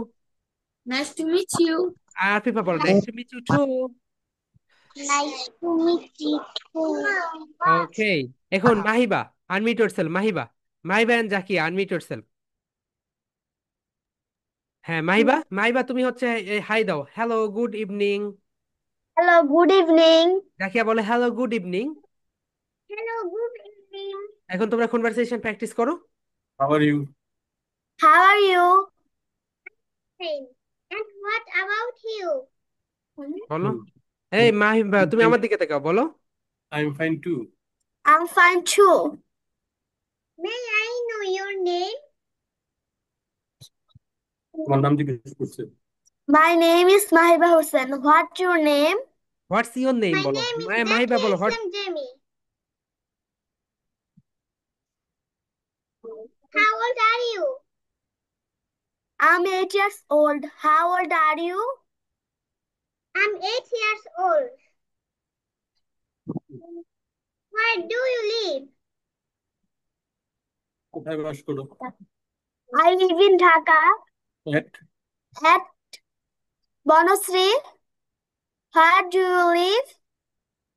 Speaker 4: Nice to meet you.
Speaker 1: আর আফিফা বলো nice to meet you too.
Speaker 2: Nice to meet you too.
Speaker 1: Okay, এখন Mahiba, unmute yourself Mahiba. Mahiba and Zakia unmute yourself. হ্যাঁ মাহিবা, মাহিবা তুমি হচ্ছে hi দাও, hello good evening.
Speaker 2: Hello, good evening.
Speaker 1: Zakia বলে hello good evening.
Speaker 2: Hello, good evening.
Speaker 1: এখন তোমরা কনভারসেশন প্র্যাকটিস করো।
Speaker 5: How are you?
Speaker 2: How are you? Fine. And what about you?
Speaker 1: বলো।
Speaker 5: Hmm.
Speaker 1: এই মাহিবা তুমি
Speaker 5: Fine.
Speaker 1: আমার দিকে তাকাও, বলো।
Speaker 5: I'm fine too.
Speaker 2: I'm fine too. May I know your name?
Speaker 5: তোমার নাম জিজ্ঞেস করছে।
Speaker 2: My name is Mahiba Hussain. What's your name?
Speaker 1: What's your name
Speaker 2: My
Speaker 1: বলো।
Speaker 2: name is
Speaker 1: মাহিবা
Speaker 2: Zakia
Speaker 1: বলো what.
Speaker 2: Islam Jamie. How old are you? I'm 8 years old. How old are you? I'm 8 years old. Where do you live?
Speaker 5: কোথায় বাস করো?
Speaker 2: I live in Dhaka
Speaker 5: At
Speaker 2: at Bonasri. Where do you live?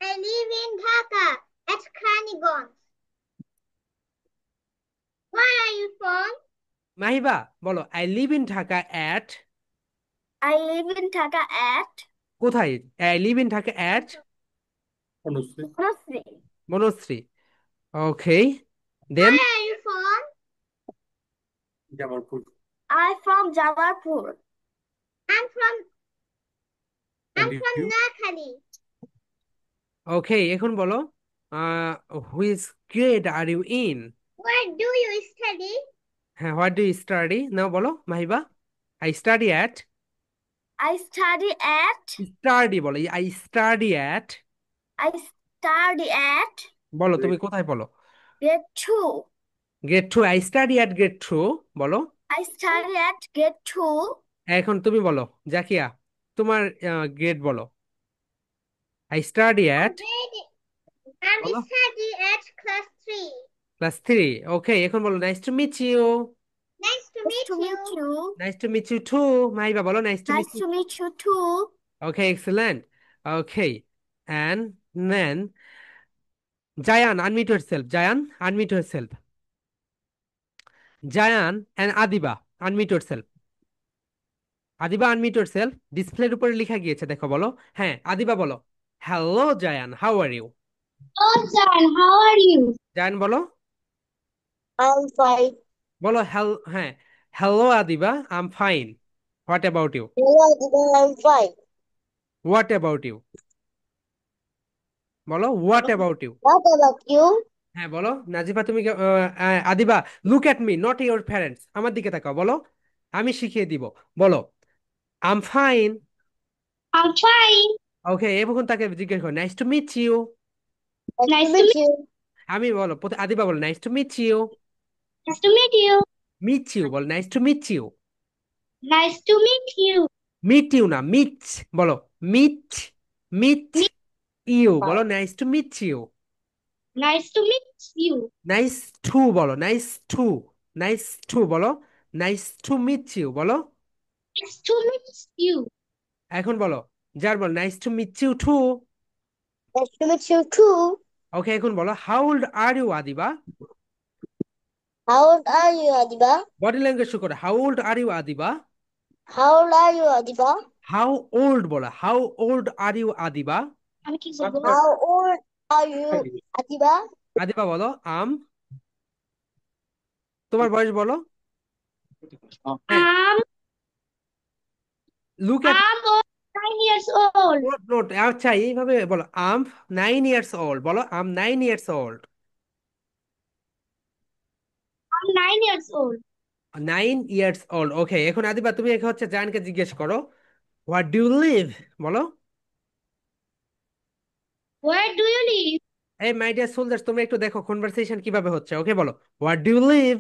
Speaker 2: I live in Dhaka at Kraniganj. Where are you from?
Speaker 1: Mahiba বলো I live in Dhaka at.
Speaker 2: I live in Dhaka at
Speaker 1: কোথায়? I live in Dhaka at
Speaker 5: Anushree.
Speaker 2: Bonasri.
Speaker 1: Banasree. Okay then.
Speaker 2: Where are you from?
Speaker 5: Jamalpur.
Speaker 2: I'm from Jabalpur. I'm from
Speaker 5: And
Speaker 2: from
Speaker 5: you?
Speaker 2: Nakhali.
Speaker 1: Okay এখন বলো which grade are you in.
Speaker 2: Where do you study?
Speaker 1: হ্যাঁ what do you study now বলো Mahiba. I study at.
Speaker 2: I study at
Speaker 1: study বলো, I study at.
Speaker 2: I study at
Speaker 1: বলো তুমি কোথায় বলো।
Speaker 2: grade 2.
Speaker 1: Grade two, I study at grade two বলো।
Speaker 2: I study at grade 2.
Speaker 1: এখন তুমি বলো জাকিয়া, তোমার গ্রেড বলো। আই স্টাডি অ্যাট
Speaker 2: I'm
Speaker 1: বলো
Speaker 2: study at class 3.
Speaker 1: Class three. Okay এখন বলো nice to meet you.
Speaker 2: Nice to meet you.
Speaker 1: Nice to meet you too. Mahiba বলো nice to meet
Speaker 2: Nice
Speaker 1: you.
Speaker 2: to meet you too.
Speaker 1: Okay, excellent. Okay, and then Jayan, unmute yourself. Jayan, unmute yourself. Jayan and Adiba, unmute yourself. Adiba unmute yourself. ডিসপ্লের উপরে লেখা গিয়েছে দেখো, বলো। হ্যাঁ আদিবা বলো hello Zayan, how are you.
Speaker 2: Oh, Jan, how are you?
Speaker 1: Zayan বলো।
Speaker 2: I'm fine.
Speaker 1: বলো হ্যাঁ hello Adiba, I am fine. What about you.
Speaker 2: Hello, Adina, I'm fine.
Speaker 1: What about you বলো, what about you.
Speaker 2: What about you?
Speaker 1: হ্যাঁ বলো নাজিফা তুমি Adiba look at me not your parents, আমার দিকে তাকাও বলো, আমি শিখিয়ে দিব। বলো I am fine.
Speaker 2: I'm fine.
Speaker 1: Okay এখন তাকে জিজ্ঞেস করো nice to meet you.
Speaker 2: Nice to meet you.
Speaker 1: আমি বলো আদিবা বলো nice to meet you.
Speaker 2: Nice to meet you.
Speaker 1: Meet you বলো nice to meet you.
Speaker 2: Nice to meet you.
Speaker 1: Meet you না, meet বলো। মিট, মিট
Speaker 2: Me-
Speaker 1: ইউ বলো। Nice to meet you.
Speaker 2: Nice to meet you.
Speaker 1: Nice to বলো। Nice to, nice to বলো। Nice to meet you বলো।
Speaker 2: Nice to meet you.
Speaker 1: এখন বলো, যার বল nice to meet you too.
Speaker 2: Nice to meet you too.
Speaker 1: Okay, এখন বলো how old are you Adiba.
Speaker 2: How old are you, Adiba?
Speaker 1: Body language show করো। How old are you Adiba.
Speaker 2: How old are you, Adiba?
Speaker 1: How old বলো। How old are you Adiba.
Speaker 2: আমি কি বলবো? How old are you, Adiba?
Speaker 1: Adiba বলো আম। তোমার বয়স বলো। হ্যাঁ,
Speaker 2: I'm
Speaker 1: look at,
Speaker 2: I'm 9 years old.
Speaker 1: Note note. আচ্ছা, এইভাবে বলো আম 9 ইয়ার্স ওল্ড বলো। Am 9 years old.
Speaker 2: I'm 9 years old.
Speaker 1: 9 years old. Okay, এখন আদিবা তুমি একে হচ্ছে জায়ানকে জিজ্ঞেস করো হোয়াট ডু ইউ লিভ বলো।
Speaker 2: Where do you live?
Speaker 1: এই মাই ডিয়ার সোলজার্স, তুমি একটু দেখো কনভারসেশন কিভাবে হচ্ছে। ওকে, বলো what do you live.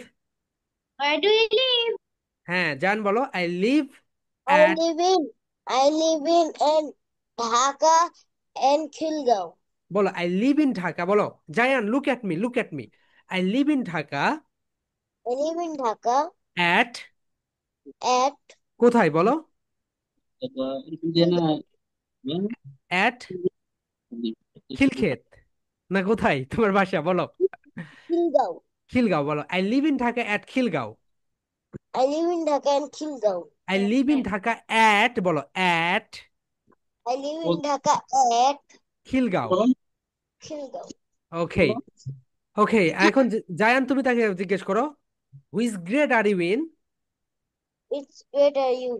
Speaker 2: Where do you live?
Speaker 1: হ্যাঁ, জান বলো I live
Speaker 2: I
Speaker 1: at.
Speaker 2: live in I live in Dhaka and Khilgaon.
Speaker 1: বলো আই লিভ ইন ঢাকা বলো। Zayan look at me, look at me. I live in Dhaka
Speaker 2: I live in Dhaka
Speaker 1: at,
Speaker 2: at
Speaker 1: কোথায় বলো। At Khilkhet না কোথায় তোমার বাসা বলো।
Speaker 2: Khilgaon.
Speaker 1: Khilgaon বলো। I live in Dhaka at Khilgaon.
Speaker 2: I live in Dhaka and Khilgaon.
Speaker 1: I live in Dhaka at বলো। At
Speaker 2: I live in Dhaka at
Speaker 1: Khilgaon.
Speaker 2: Khilgaon.
Speaker 1: Okay, okay. এখন জায়ান তুমি তাকে জিজ্ঞেস করো which grade are you in.
Speaker 2: Which grade are you?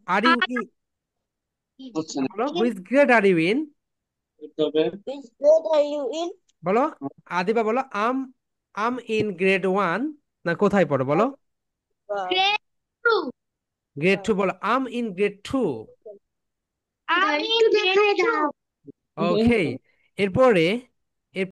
Speaker 1: R you বলো which grade are you in
Speaker 2: Which grade are you in?
Speaker 1: বলো। আদিবা বলো আম আম in grade 1 না কোথায় পড়ো বলো।
Speaker 2: Grade 2.
Speaker 1: গ্রেড 2 বলো। Am in grade 2।
Speaker 2: I'm in grade 2.
Speaker 1: Okay, এরপরে